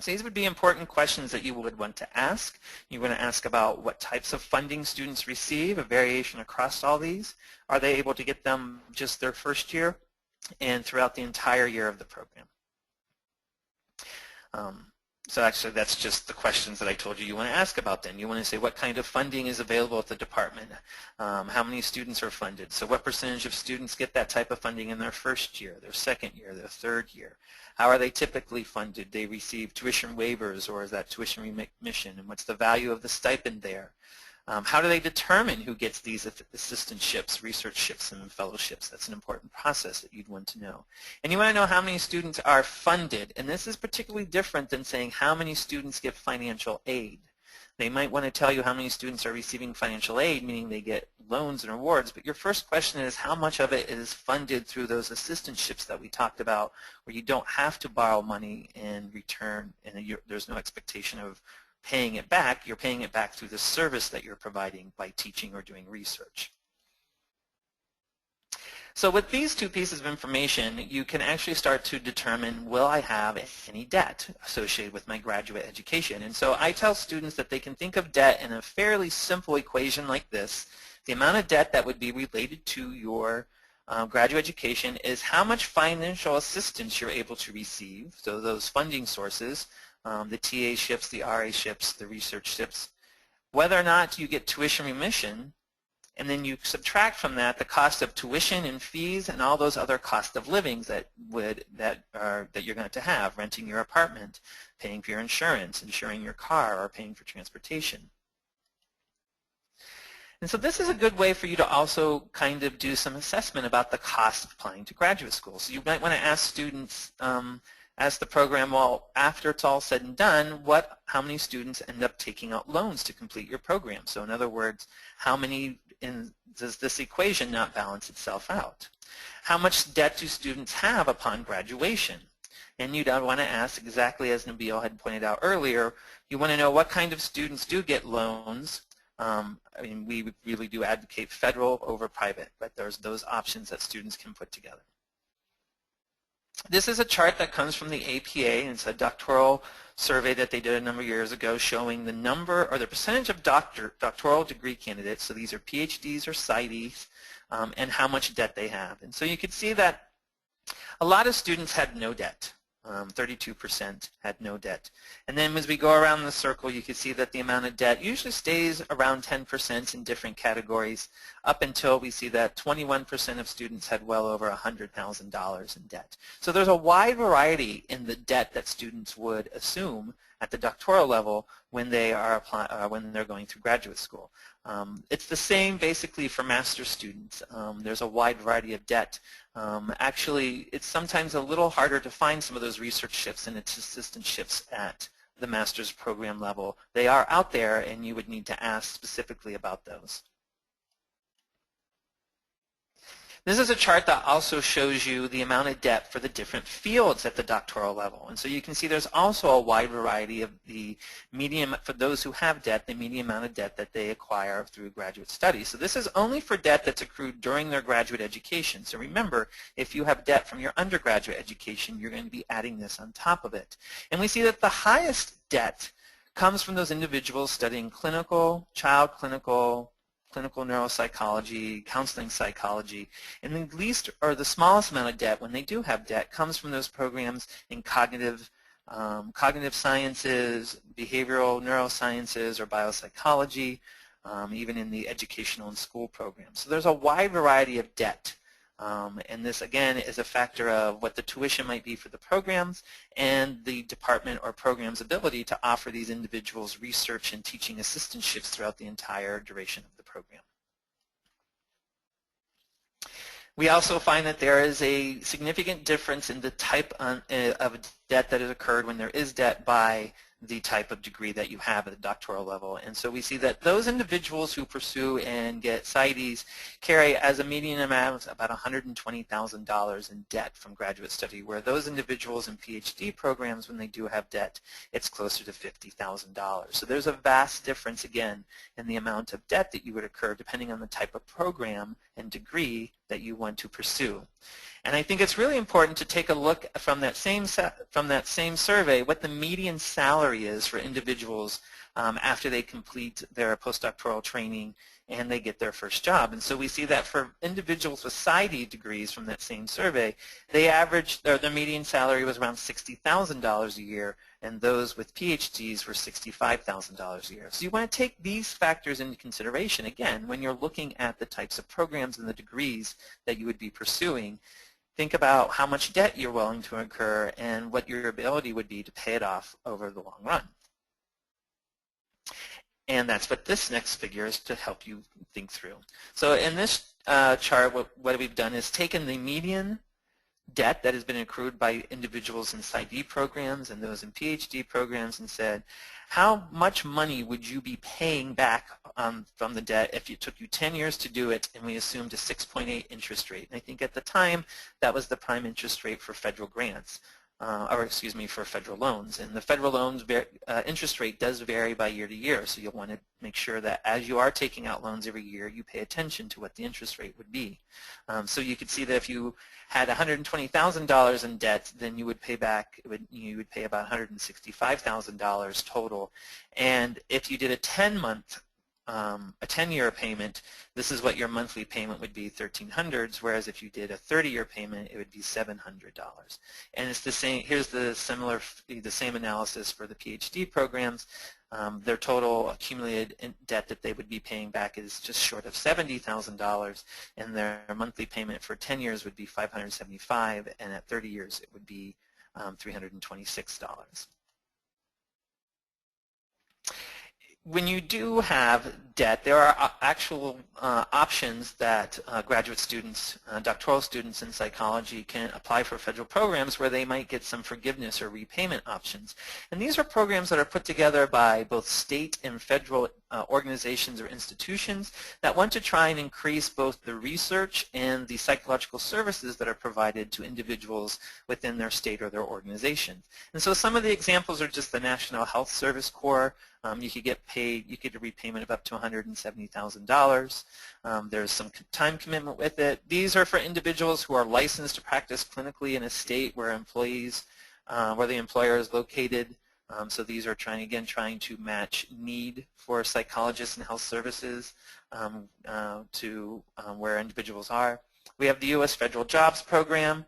So these would be important questions that you would want to ask. You want to ask about what types of funding students receive, a variation across all these. Are they able to get them just their first year and throughout the entire year of the program? So actually that's just the questions that I told you want to ask about then. You want to say what kind of funding is available at the department, how many students are funded, so what percentage of students get that type of funding in their first year, their second year, their third year. How are they typically funded? They receive tuition waivers, or is that tuition remission, and what's the value of the stipend there? How do they determine who gets these assistantships, researchships, and fellowships? That's an important process that you'd want to know. And you want to know how many students are funded. And this is particularly different than saying how many students get financial aid. They might want to tell you how many students are receiving financial aid, meaning they get loans and awards. But your first question is how much of it is funded through those assistantships that we talked about, where you don't have to borrow money in return, and there's no expectation of paying it back. You're paying it back through the service that you're providing by teaching or doing research. So with these two pieces of information, you can actually start to determine, will I have any debt associated with my graduate education? And so I tell students that they can think of debt in a fairly simple equation like this. The amount of debt that would be related to your graduate education is how much financial assistance you're able to receive, so those funding sources, the TA-ships, the RA-ships, the research-ships, whether or not you get tuition remission, and then you subtract from that the cost of tuition and fees and all those other cost of livings that you're going to have, renting your apartment, paying for your insurance, insuring your car, or paying for transportation. And so this is a good way for you to also kind of do some assessment about the cost of applying to graduate school. So you might want to ask students, ask the program, well, after it's all said and done, how many students end up taking out loans to complete your program? So in other words, how many does this equation not balance itself out? How much debt do students have upon graduation? And you'd want to ask, exactly as Nabil had pointed out earlier, you want to know what kind of students do get loans. I mean, we really do advocate federal over private, but there's those options that students can put together. This is a chart that comes from the APA, and it's a doctoral survey that they did a number of years ago showing the number or the percentage of doctoral degree candidates, so these are PhDs or PsyDs, and how much debt they have. And so you could see that a lot of students had no debt. 32% had no debt. And then as we go around the circle, you can see that the amount of debt usually stays around 10% in different categories up until we see that 21% of students had well over $100,000 in debt. So there's a wide variety in the debt that students would assume at the doctoral level when they are when they're going through graduate school. It's the same basically for master's students. There's a wide variety of debt. Actually, it's sometimes a little harder to find some of those researchships and assistantships at the master's program level. They are out there, and you would need to ask specifically about those. This is a chart that also shows you the amount of debt for the different fields at the doctoral level. And so you can see there's also a wide variety of the median, for those who have debt, the median amount of debt that they acquire through graduate studies. So this is only for debt that's accrued during their graduate education. So remember, if you have debt from your undergraduate education, you're going to be adding this on top of it. And we see that the highest debt comes from those individuals studying clinical, child clinical neuropsychology, counseling psychology, and the least or the smallest amount of debt when they do have debt comes from those programs in cognitive sciences, behavioral neurosciences, or biopsychology, even in the educational and school programs. So there's a wide variety of debt. And this, again, is a factor of what the tuition might be for the programs and the department or program's ability to offer these individuals research and teaching assistantships throughout the entire duration of the program. We also find that there is a significant difference in the type of debt that has occurred when there is debt by the type of degree that you have at the doctoral level. And so we see that those individuals who pursue and get PsyDs carry as a median amount about $120,000 in debt from graduate study, where those individuals in PhD programs, when they do have debt, it's closer to $50,000. So there's a vast difference, again, in the amount of debt that you would incur depending on the type of program and degree that you want to pursue. And I think it's really important to take a look from that same survey what the median salary is for individuals after they complete their postdoctoral training and they get their first job. And so we see that for individuals with PsyD degrees from that same survey, they averaged, their median salary was around $60,000 a year, and those with PhDs were $65,000 a year. So you want to take these factors into consideration, again, when you're looking at the types of programs and the degrees that you would be pursuing. Think about how much debt you're willing to incur and what your ability would be to pay it off over the long run. And that's what this next figure is to help you think through. So in this chart, what we've done is taken the median debt that has been accrued by individuals in PsyD programs and those in PhD programs and said, how much money would you be paying back from the debt if it took you 10 years to do it, and we assumed a 6.8 interest rate. And I think at the time that was the prime interest rate for federal grants. For federal loans. And the federal loans interest rate does vary by year to year, so you'll want to make sure that as you are taking out loans every year, you pay attention to what the interest rate would be. So you could see that if you had $120,000 in debt, then you would pay back, you would pay about $165,000 total. And if you did a 10-year payment, this is what your monthly payment would be, $1,300, whereas if you did a 30-year payment, it would be $700. And it's the same. Here's the same analysis for the PhD programs. Their total accumulated debt that they would be paying back is just short of $70,000, and their monthly payment for 10 years would be $575, and at 30 years it would be $326. When you do have debt, there are actual options that graduate students, doctoral students in psychology can apply for federal programs where they might get some forgiveness or repayment options. And these are programs that are put together by both state and federal organizations or institutions that want to try and increase both the research and the psychological services that are provided to individuals within their state or their organization. And so some of the examples are just the National Health Service Corps. You could get paid, you could get a repayment of up to $170,000. There's some time commitment with it. These are for individuals who are licensed to practice clinically in a state where where the employer is located. So these are trying to match need for psychologists and health services to where individuals are. We have the U.S. Federal Jobs Program.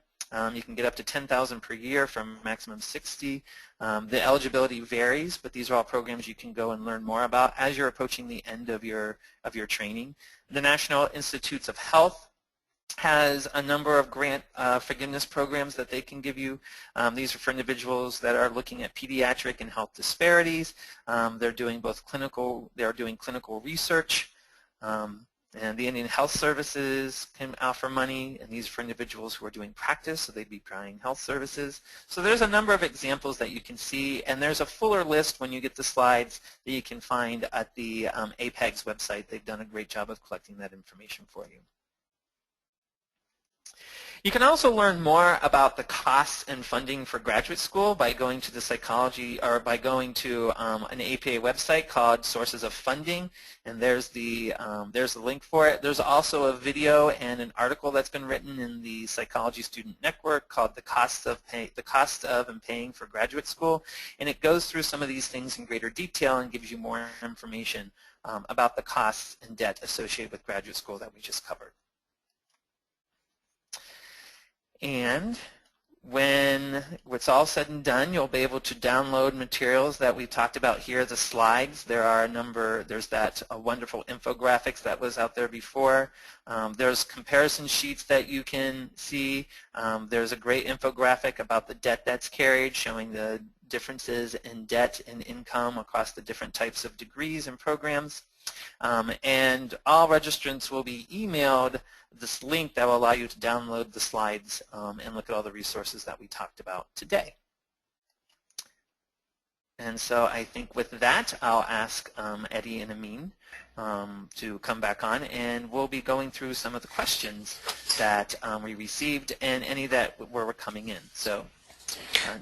You can get up to 10,000 per year from maximum 60. The eligibility varies, but these are all programs you can go and learn more about as you're approaching the end of your training. The National Institutes of Health has a number of grant forgiveness programs that they can give you. These are for individuals that are looking at pediatric and health disparities. They're doing clinical research. And the Indian Health Services can offer money, and these are for individuals who are doing practice, so they'd be providing health services. So there's a number of examples that you can see, and there's a fuller list when you get the slides that you can find at the APAG's website. They've done a great job of collecting that information for you. You can also learn more about the costs and funding for graduate school by going to the psychology, or by going to an APA website called Sources of Funding, and there's the link for it. There's also a video and an article that's been written in the Psychology Student Network called The Cost of and Paying for Graduate School, and it goes through some of these things in greater detail and gives you more information about the costs and debt associated with graduate school that we just covered. And when it's all said and done, you'll be able to download materials that we've talked about here, the slides. There's that wonderful infographics that was out there before. There's comparison sheets that you can see. There's a great infographic about the debt that's carried, showing the differences in debt and income across the different types of degrees and programs. And all registrants will be emailed this link that will allow you to download the slides and look at all the resources that we talked about today. And so I think with that, I'll ask Eddie and Amin to come back on, and we'll be going through some of the questions that we received and any that were coming in. So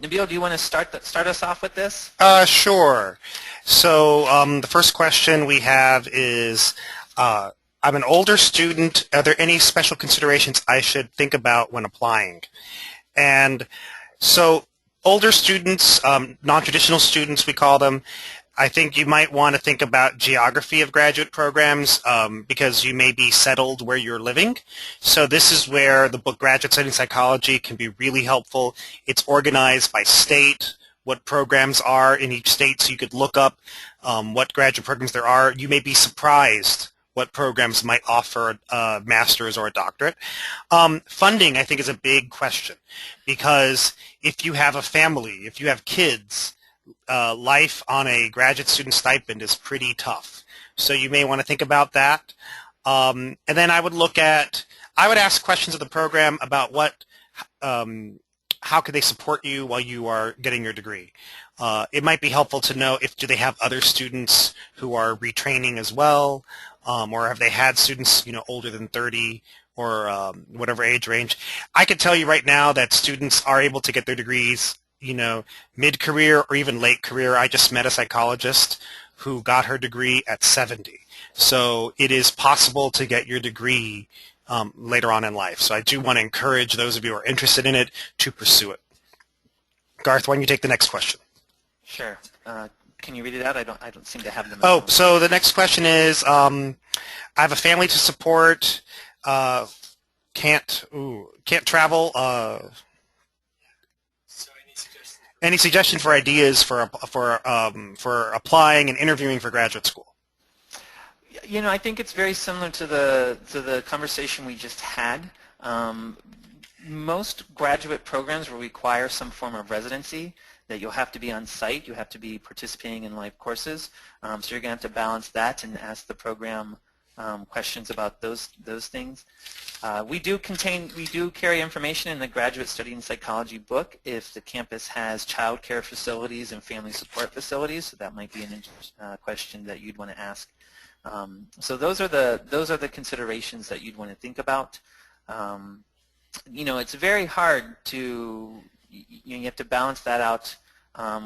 Nabil, do you want to start us off with this? Sure. So the first question we have is, I'm an older student. Are there any special considerations I should think about when applying? And so older students, non-traditional students we call them, I think you might want to think about geography of graduate programs because you may be settled where you're living. So this is where the book Graduate Studying Psychology can be really helpful. It's organized by state, what programs are in each state, so you could look up what graduate programs there are. You may be surprised what programs might offer a master's or a doctorate. Funding, I think, is a big question because if you have a family, if you have kids, life on a graduate student stipend is pretty tough. So you may want to think about that. And then I would ask questions of the program about how could they support you while you are getting your degree. It might be helpful to know do they have other students who are retraining as well, or have they had students older than 30 or whatever age range. I can tell you right now that students are able to get their degrees mid-career or even late career. I just met a psychologist who got her degree at 70. So it is possible to get your degree later on in life. So I do want to encourage those of you who are interested in it to pursue it. Garth, why don't you take the next question? Sure. Can you read it out? I don't seem to have them. So the next question is, I have a family to support, can't travel. Any suggestion for ideas for applying and interviewing for graduate school? I think it's very similar to the conversation we just had. Most graduate programs will require some form of residency, that you'll have to be on site, you have to be participating in live courses. So you're going to have to balance that and ask the program questions about those things. We do carry information in the Graduate Studying Psychology book if the campus has child care facilities and family support facilities. So that might be a question that you'd want to ask. So those are the considerations that you'd want to think about. It's very hard to you have to balance that out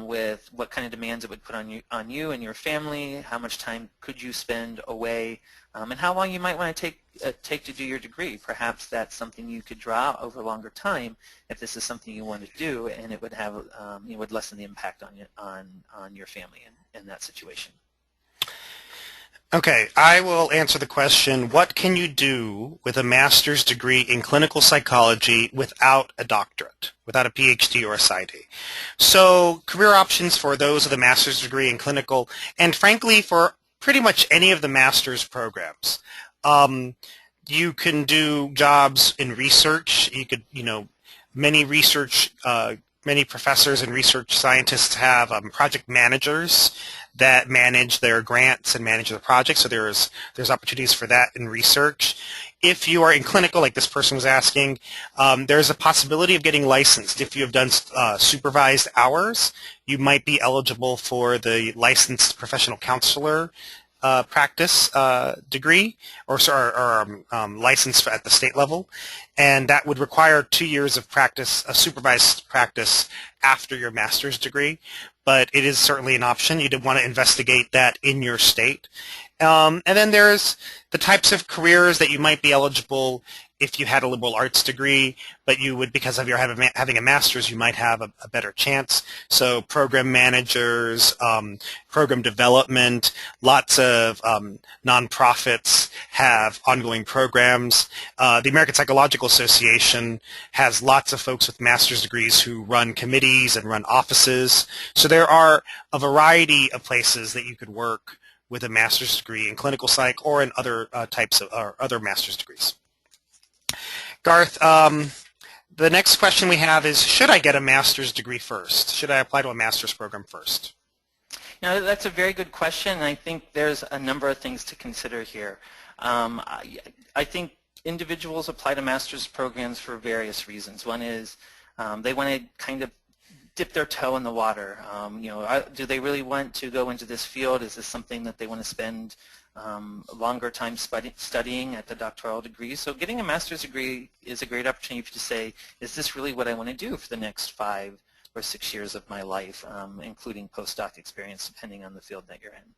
with what kind of demands it would put on you and your family. How much time could you spend away, and how long you might want to take to do your degree. Perhaps that's something you could draw out over a longer time if this is something you want to do, and it would have would lessen the impact on your family in that situation. Okay, I will answer the question, what can you do with a master's degree in clinical psychology without a doctorate, without a PhD or a PsyD? So career options for those with a master's degree in clinical, and frankly for pretty much any of the master's programs. You can do jobs in research. You could, many many professors and research scientists have project managers that manage their grants and manage their projects. So there's opportunities for that in research. If you are in clinical, like this person was asking, there's a possibility of getting licensed. If you have done supervised hours, you might be eligible for the licensed professional counselor practice degree or license at the state level, and that would require 2 years of practice, supervised practice after your master's degree, but it is certainly an option. You'd want to investigate that in your state. And then there's the types of careers that you might be eligible if you had a liberal arts degree, but you would, because of your having a master's, you might have a better chance. So program managers, program development, lots of nonprofits have ongoing programs. The American Psychological Association has lots of folks with master's degrees who run committees and run offices. So there are a variety of places that you could work with a master's degree in clinical psych or in other types of or other master's degrees. Garth, the next question we have is, should I get a master's degree first? Should I apply to a master's program first? Now, that's a very good question, and I think there's a number of things to consider here. I think individuals apply to master's programs for various reasons. One is they want to kind of dip their toe in the water. Do they really want to go into this field? Is this something that they want to spend a longer time studying at the doctoral degree? So getting a master's degree is a great opportunity to say, is this really what I want to do for the next 5 or 6 years of my life, including postdoc experience, depending on the field that you're in.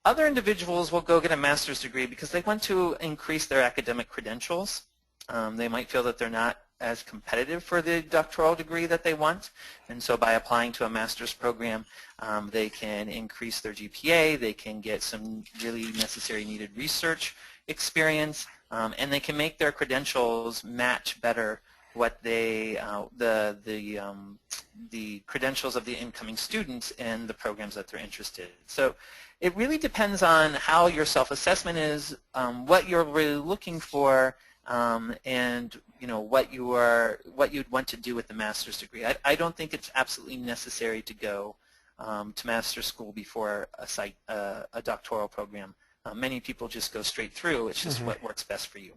Other individuals will go get a master's degree because they want to increase their academic credentials. They might feel that they're not as competitive for the doctoral degree that they want, and so by applying to a master's program, they can increase their GPA, they can get some really necessary needed research experience, and they can make their credentials match better what they the credentials of the incoming students and the programs that they're interested in. So it really depends on how your self-assessment is, what you're really looking for, and what you'd want to do with the master's degree. I don't think it's absolutely necessary to go to master's school before a doctoral program. Many people just go straight through. It's just what works best for you.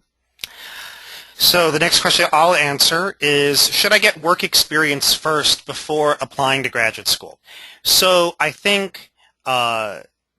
So the next question I'll answer is, should I get work experience first before applying to graduate school? So I think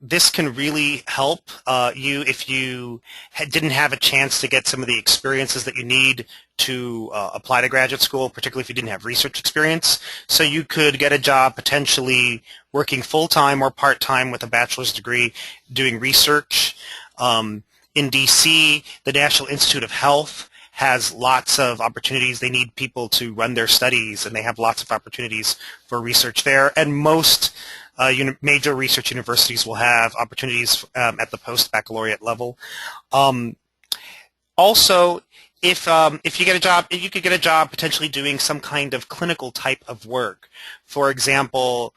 this can really help you if you didn't have a chance to get some of the experiences that you need to apply to graduate school, particularly if you didn't have research experience. So you could get a job potentially working full-time or part-time with a bachelor's degree doing research. In DC, the National Institute of Health has lots of opportunities. They need people to run their studies, and they have lots of opportunities for research there. And most major research universities will have opportunities at the post-baccalaureate level. Also, if you get a job, you could get a job potentially doing some kind of clinical type of work. For example,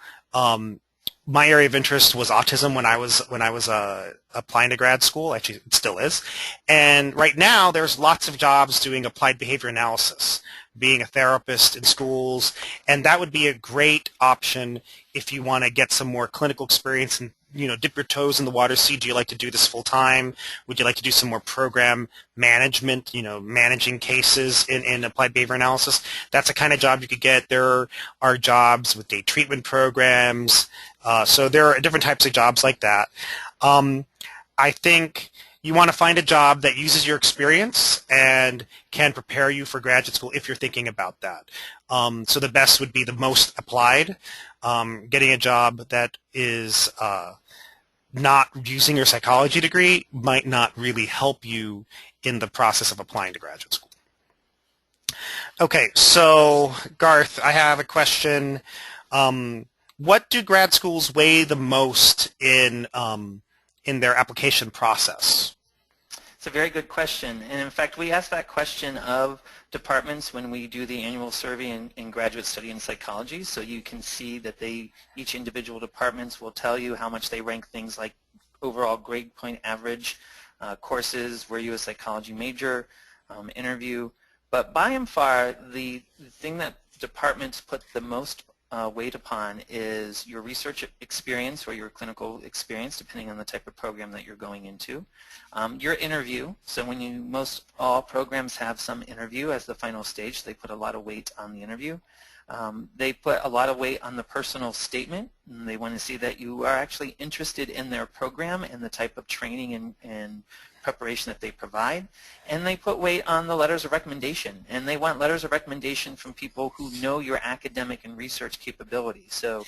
my area of interest was autism when I was applying to grad school. Actually, it still is. And right now, there's lots of jobs doing applied behavior analysis, being a therapist in schools, and that would be a great option if you want to get some more clinical experience and dip your toes in the water. See, do you like to do this full time? Would you like to do some more program management? Managing cases in applied behavior analysis. That's a kind of job you could get. There are jobs with day treatment programs. So there are different types of jobs like that. I think you want to find a job that uses your experience and can prepare you for graduate school if you're thinking about that. So the best would be the most applied. Getting a job that is not using your psychology degree might not really help you in the process of applying to graduate school. Okay, so Garth, I have a question. What do grad schools weigh the most in in their application process? It's a very good question, and in fact we ask that question of departments when we do the annual survey in graduate study in psychology, so you can see that each individual departments will tell you how much they rank things like overall grade point average, courses, were you a psychology major, interview, but by and far the thing that departments put the most weight upon is your research experience or your clinical experience, depending on the type of program that you're going into. Your interview, so most all programs have some interview as the final stage. They put a lot of weight on the interview. They put a lot of weight on the personal statement, and they want to see that you are actually interested in their program and the type of training and preparation that they provide. And they put weight on the letters of recommendation, and they want letters of recommendation from people who know your academic and research capabilities. So,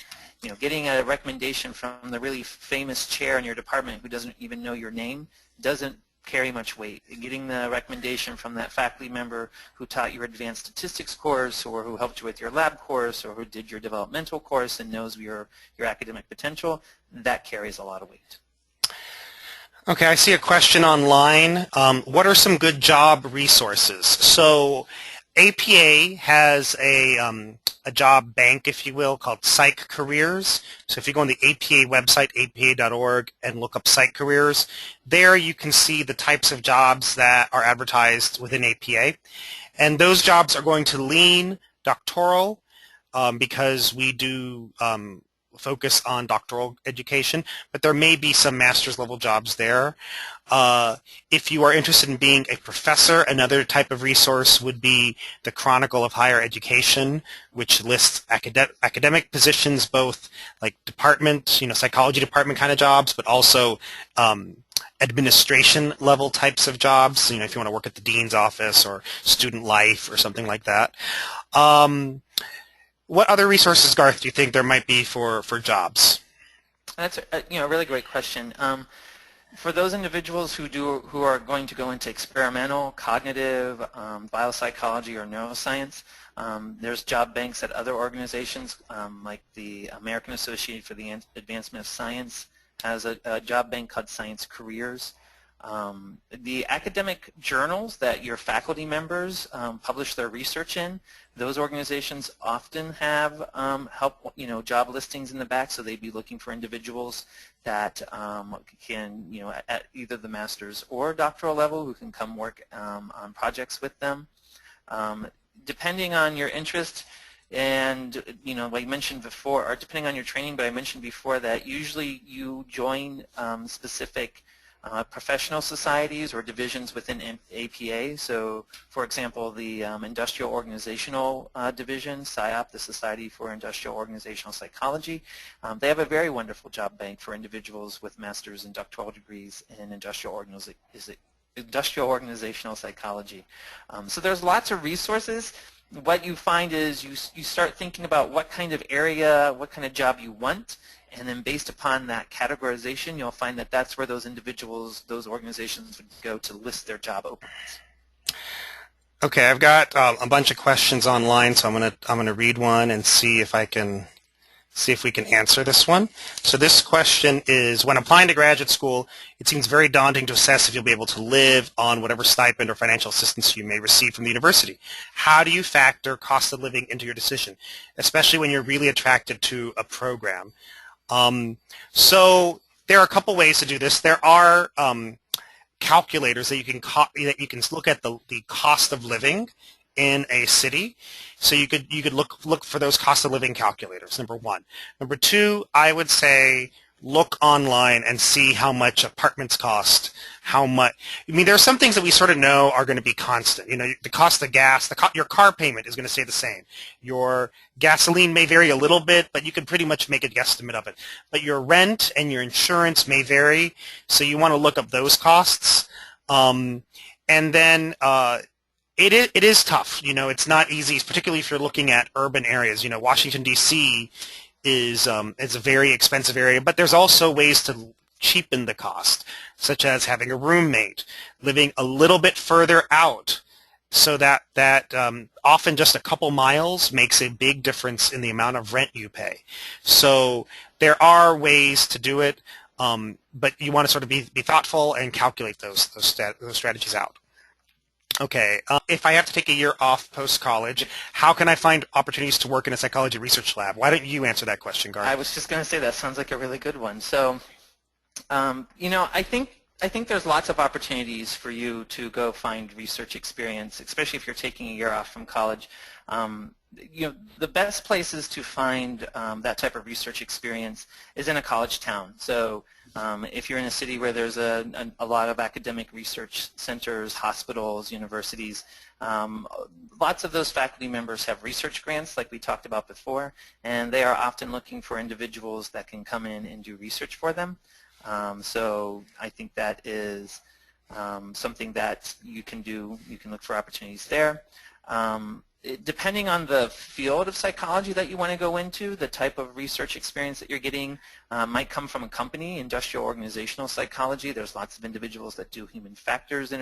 getting a recommendation from the really famous chair in your department who doesn't even know your name doesn't carry much weight. Getting the recommendation from that faculty member who taught your advanced statistics course, or who helped you with your lab course, or who did your developmental course and knows your academic potential, that carries a lot of weight. Okay, I see a question online. What are some good job resources? So APA has a job bank, if you will, called Psych Careers. So if you go on the APA website, apa.org, and look up Psych Careers, there you can see the types of jobs that are advertised within APA. And those jobs are going to lean doctoral because we do focus on doctoral education, but there may be some master's level jobs there. If you are interested in being a professor, another type of resource would be the Chronicle of Higher Education, which lists academic positions, both like department, psychology department kind of jobs, but also administration level types of jobs, if you want to work at the dean's office or student life or something like that. What other resources, Garth, do you think there might be for jobs? That's a really great question. For those individuals who are going to go into experimental, cognitive, biopsychology, or neuroscience, there's job banks at other organizations like the American Association for the Advancement of Science has a job bank called Science Careers. The academic journals that your faculty members publish their research in, those organizations often have job listings in the back, so they'd be looking for individuals that can, at either the master's or doctoral level, who can come work on projects with them. Depending on your interest, and like I mentioned before, or depending on your training, but I mentioned before that usually you join specific professional societies or divisions within APA. So, for example, the Industrial Organizational Division, SIOP, the Society for Industrial Organizational Psychology, they have a very wonderful job bank for individuals with master's and doctoral degrees in industrial organizational psychology. So there's lots of resources. What you find is you start thinking about what kind of area, what kind of job you want, and then based upon that categorization, you'll find that that's where those individuals, those organizations would go to list their job openings. Okay, I've got a bunch of questions online, so I'm gonna read one and see if we can answer this one. So this question is, when applying to graduate school, it seems very daunting to assess if you'll be able to live on whatever stipend or financial assistance you may receive from the university. How do you factor cost of living into your decision, especially when you're really attracted to a program? So there are a couple ways to do this. There are calculators that you can look at the cost of living in a city. So you could look for those cost of living calculators, number one. Number two, I would say look online and see how much apartments cost, there are some things that we sort of know are going to be constant. The cost of gas, your car payment is going to stay the same. Your gasoline may vary a little bit, but you can pretty much make a guesstimate of it. But your rent and your insurance may vary, so you want to look up those costs. And then it is tough. It's not easy, particularly if you're looking at urban areas. Washington, D.C. is a very expensive area, but there's also ways to cheapen the cost, such as having a roommate, living a little bit further out, so that often just a couple miles makes a big difference in the amount of rent you pay. So there are ways to do it. But you want to sort of be thoughtful and calculate those strategies out. Okay, if I have to take a year off post-college, how can I find opportunities to work in a psychology research lab? Why don't you answer that question, Garth? I was just going to say that sounds like a really good one. So, you know, I think there's lots of opportunities for you to go find research experience, especially if you're taking a year off from college. You know, the best places to find that type of research experience is in a college town. So if you're in a city where there's a lot of academic research centers, hospitals, universities, lots of those faculty members have research grants like we talked about before, and they are often looking for individuals that can come in and do research for them. So I think that is something that you can do. You can look for opportunities there. Depending on the field of psychology that you want to go into, the type of research experience that you're getting might come from a company. Industrial organizational psychology, there's lots of individuals that do human factors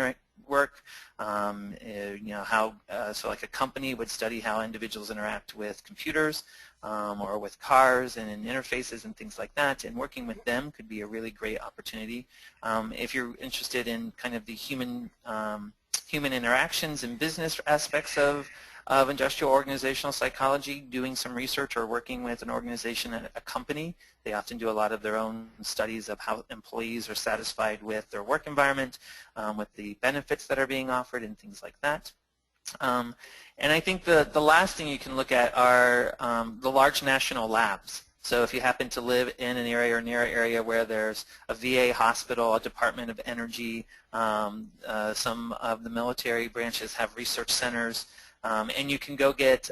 work. You know, how so like a company would study how individuals interact with computers or with cars and in interfaces and things like that, and working with them could be a really great opportunity. If you're interested in kind of the human interactions and business aspects of industrial organizational psychology, doing some research or working with an organization at a company. They often do a lot of their own studies of how employees are satisfied with their work environment, with the benefits that are being offered and things like that. And I think the last thing you can look at are the large national labs. So if you happen to live in an area or near an area where there's a VA hospital, a Department of Energy, some of the military branches have research centers, and you can go get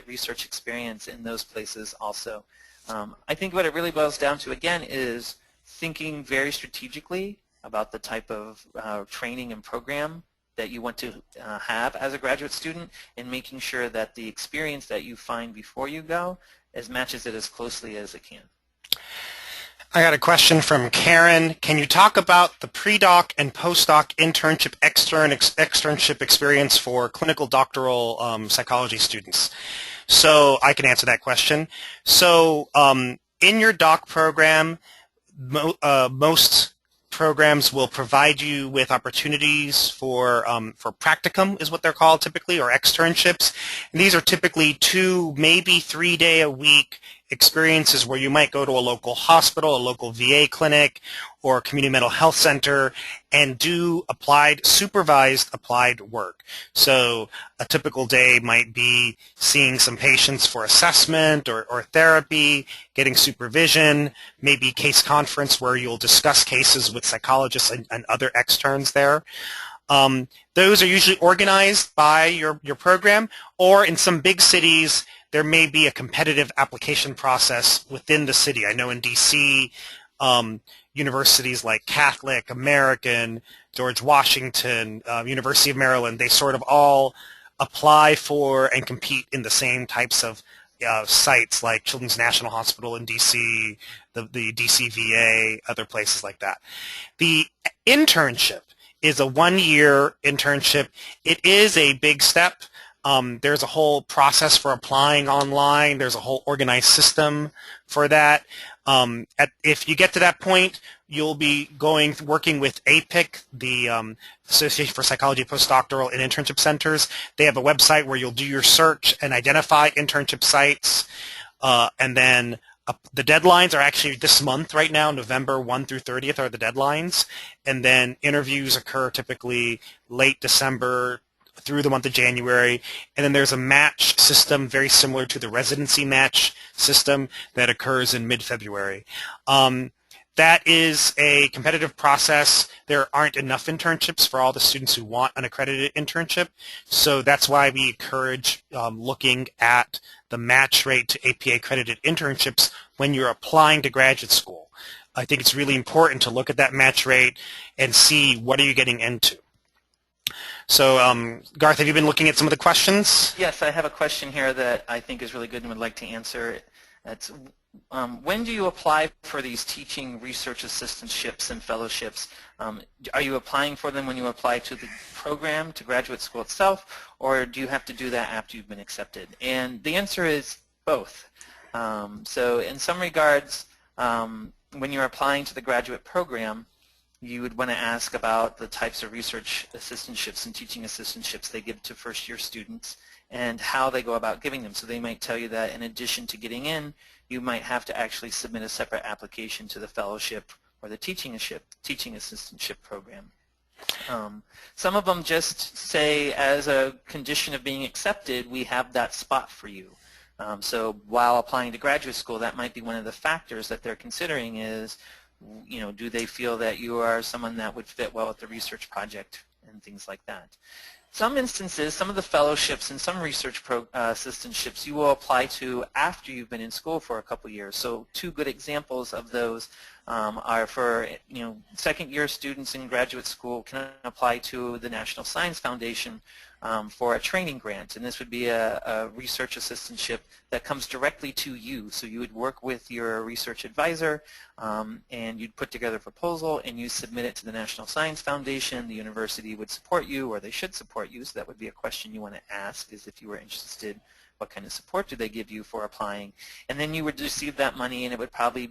research experience in those places also. I think what it really boils down to again is thinking very strategically about the type of training and program that you want to have as a graduate student, and making sure that the experience that you find before you go matches it as closely as it can. I got a question from Karen. Can you talk about the pre-doc and post-doc internship externship experience for clinical doctoral psychology students? So I can answer that question. So in your doc program, most programs will provide you with opportunities for practicum, is what they're called typically, or externships. And these are typically 2, maybe 3 day a week experiences where you might go to a local hospital, a local VA clinic, or a community mental health center and do supervised applied work. So a typical day might be seeing some patients for assessment or therapy, getting supervision, maybe case conference where you'll discuss cases with psychologists and other externs there. Those are usually organized by your program, or in some big cities there may be a competitive application process within the city. I know in DC, universities like Catholic, American, George Washington, University of Maryland, they sort of all apply for and compete in the same types of sites like Children's National Hospital in DC, the DC VA, other places like that. The internship is a 1-year internship. It is a big step. There's a whole process for applying online. There's a whole organized system for that. If you get to that point, you'll be working with APIC, the Association for Psychology Postdoctoral and Internship Centers. They have a website where you'll do your search and identify internship sites. And then the deadlines are actually this month right now. November 1 through 30th are the deadlines. And then interviews occur typically late December through the month of January, and then there's a match system very similar to the residency match system that occurs in mid-February. That is a competitive process. There aren't enough internships for all the students who want an accredited internship, so that's why we encourage looking at the match rate to APA accredited internships when you're applying to graduate school. I think it's really important to look at that match rate and see what are you getting into. So, Garth, have you been looking at some of the questions? Yes, I have a question here that I think is really good and would like to answer. It's, when do you apply for these teaching research assistantships and fellowships? Are you applying for them when you apply to the program, to graduate school itself, or do you have to do that after you've been accepted? And the answer is both. So in some regards, when you're applying to the graduate program, you would want to ask about the types of research assistantships and teaching assistantships they give to first-year students and how they go about giving them. So they might tell you that in addition to getting in, you might have to actually submit a separate application to the fellowship or the teaching assistantship program. Some of them just say, as a condition of being accepted, we have that spot for you. So while applying to graduate school, that might be one of the factors that they're considering is, do they feel that you are someone that would fit well with the research project and things like that. Some instances, some of the fellowships and some research assistantships you will apply to after you've been in school for a couple years. So two good examples of those are for second-year students in graduate school can apply to the National Science Foundation for a training grant, and this would be a research assistantship that comes directly to you. So you would work with your research advisor and you'd put together a proposal and you submit it to the National Science Foundation. The university would support you, or they should support you, so that would be a question you want to ask, is if you were interested, what kind of support do they give you for applying? And then you would receive that money and it would probably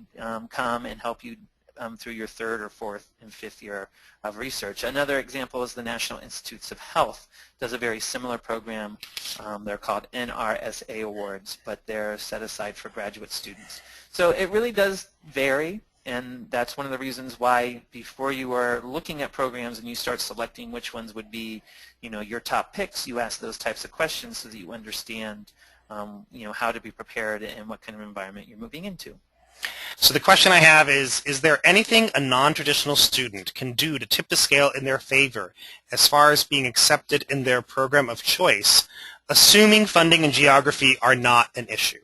come and help you through your third or fourth and fifth year of research. Another example is the National Institutes of Health does a very similar program. They're called NRSA awards, but they're set aside for graduate students. So it really does vary, and that's one of the reasons why before you are looking at programs and you start selecting which ones would be your top picks, you ask those types of questions so that you understand how to be prepared and what kind of environment you're moving into. So the question I have is there anything a non-traditional student can do to tip the scale in their favor as far as being accepted in their program of choice, assuming funding and geography are not an issue?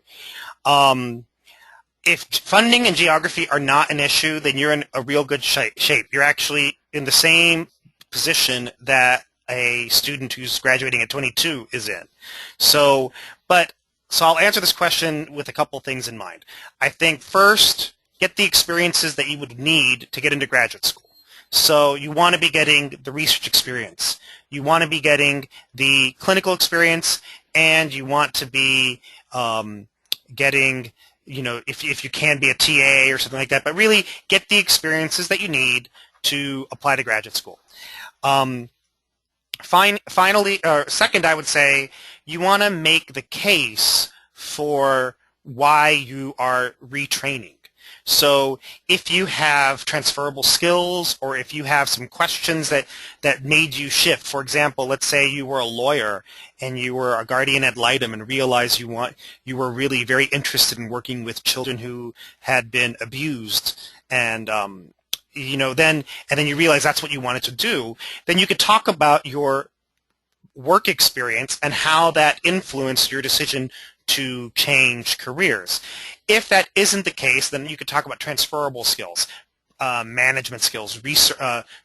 If funding and geography are not an issue, then you're in a real good shape. You're actually in the same position that a student who's graduating at 22 is in. So I'll answer this question with a couple things in mind. I think first, get the experiences that you would need to get into graduate school. So you want to be getting the research experience. You want to be getting the clinical experience, and you want to be getting, if you can be a TA or something like that, but really get the experiences that you need to apply to graduate school. Finally, second, I would say you want to make the case for why you are retraining. So if you have transferable skills, or if you have some questions that made you shift, for example, let's say you were a lawyer and you were a guardian ad litem and realized you were really very interested in working with children who had been abused, and then you realize that's what you wanted to do, then you could talk about your work experience and how that influenced your decision to change careers. If that isn't the case, then you could talk about transferable skills. Management skills,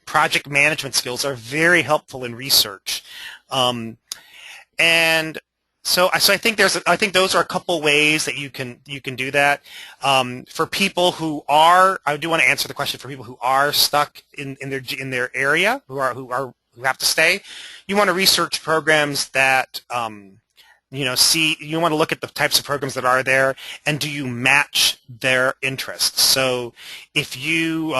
project management skills are very helpful in research. And so I think those are a couple ways that you can do that. For people who are, I do want to answer the question for people who are stuck in their area, who have to stay. You want to research programs that you want to look at the types of programs that are there, and do you match their interests? So if your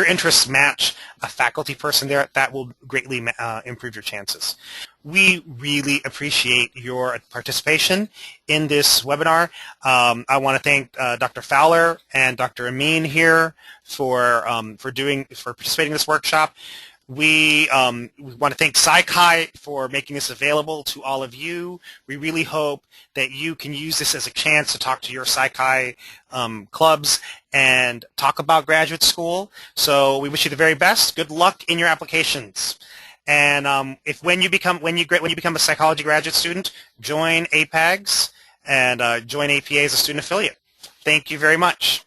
interests match a faculty person there, that will greatly improve your chances. We really appreciate your participation in this webinar. I want to thank Dr. Fowler and Dr. Amin here for participating in this workshop. We want to thank Psi Chi for making this available to all of you. We really hope that you can use this as a chance to talk to your Psi Chi clubs and talk about graduate school. So we wish you the very best. Good luck in your applications. And when you become a psychology graduate student, join APAGS and join APA as a student affiliate. Thank you very much.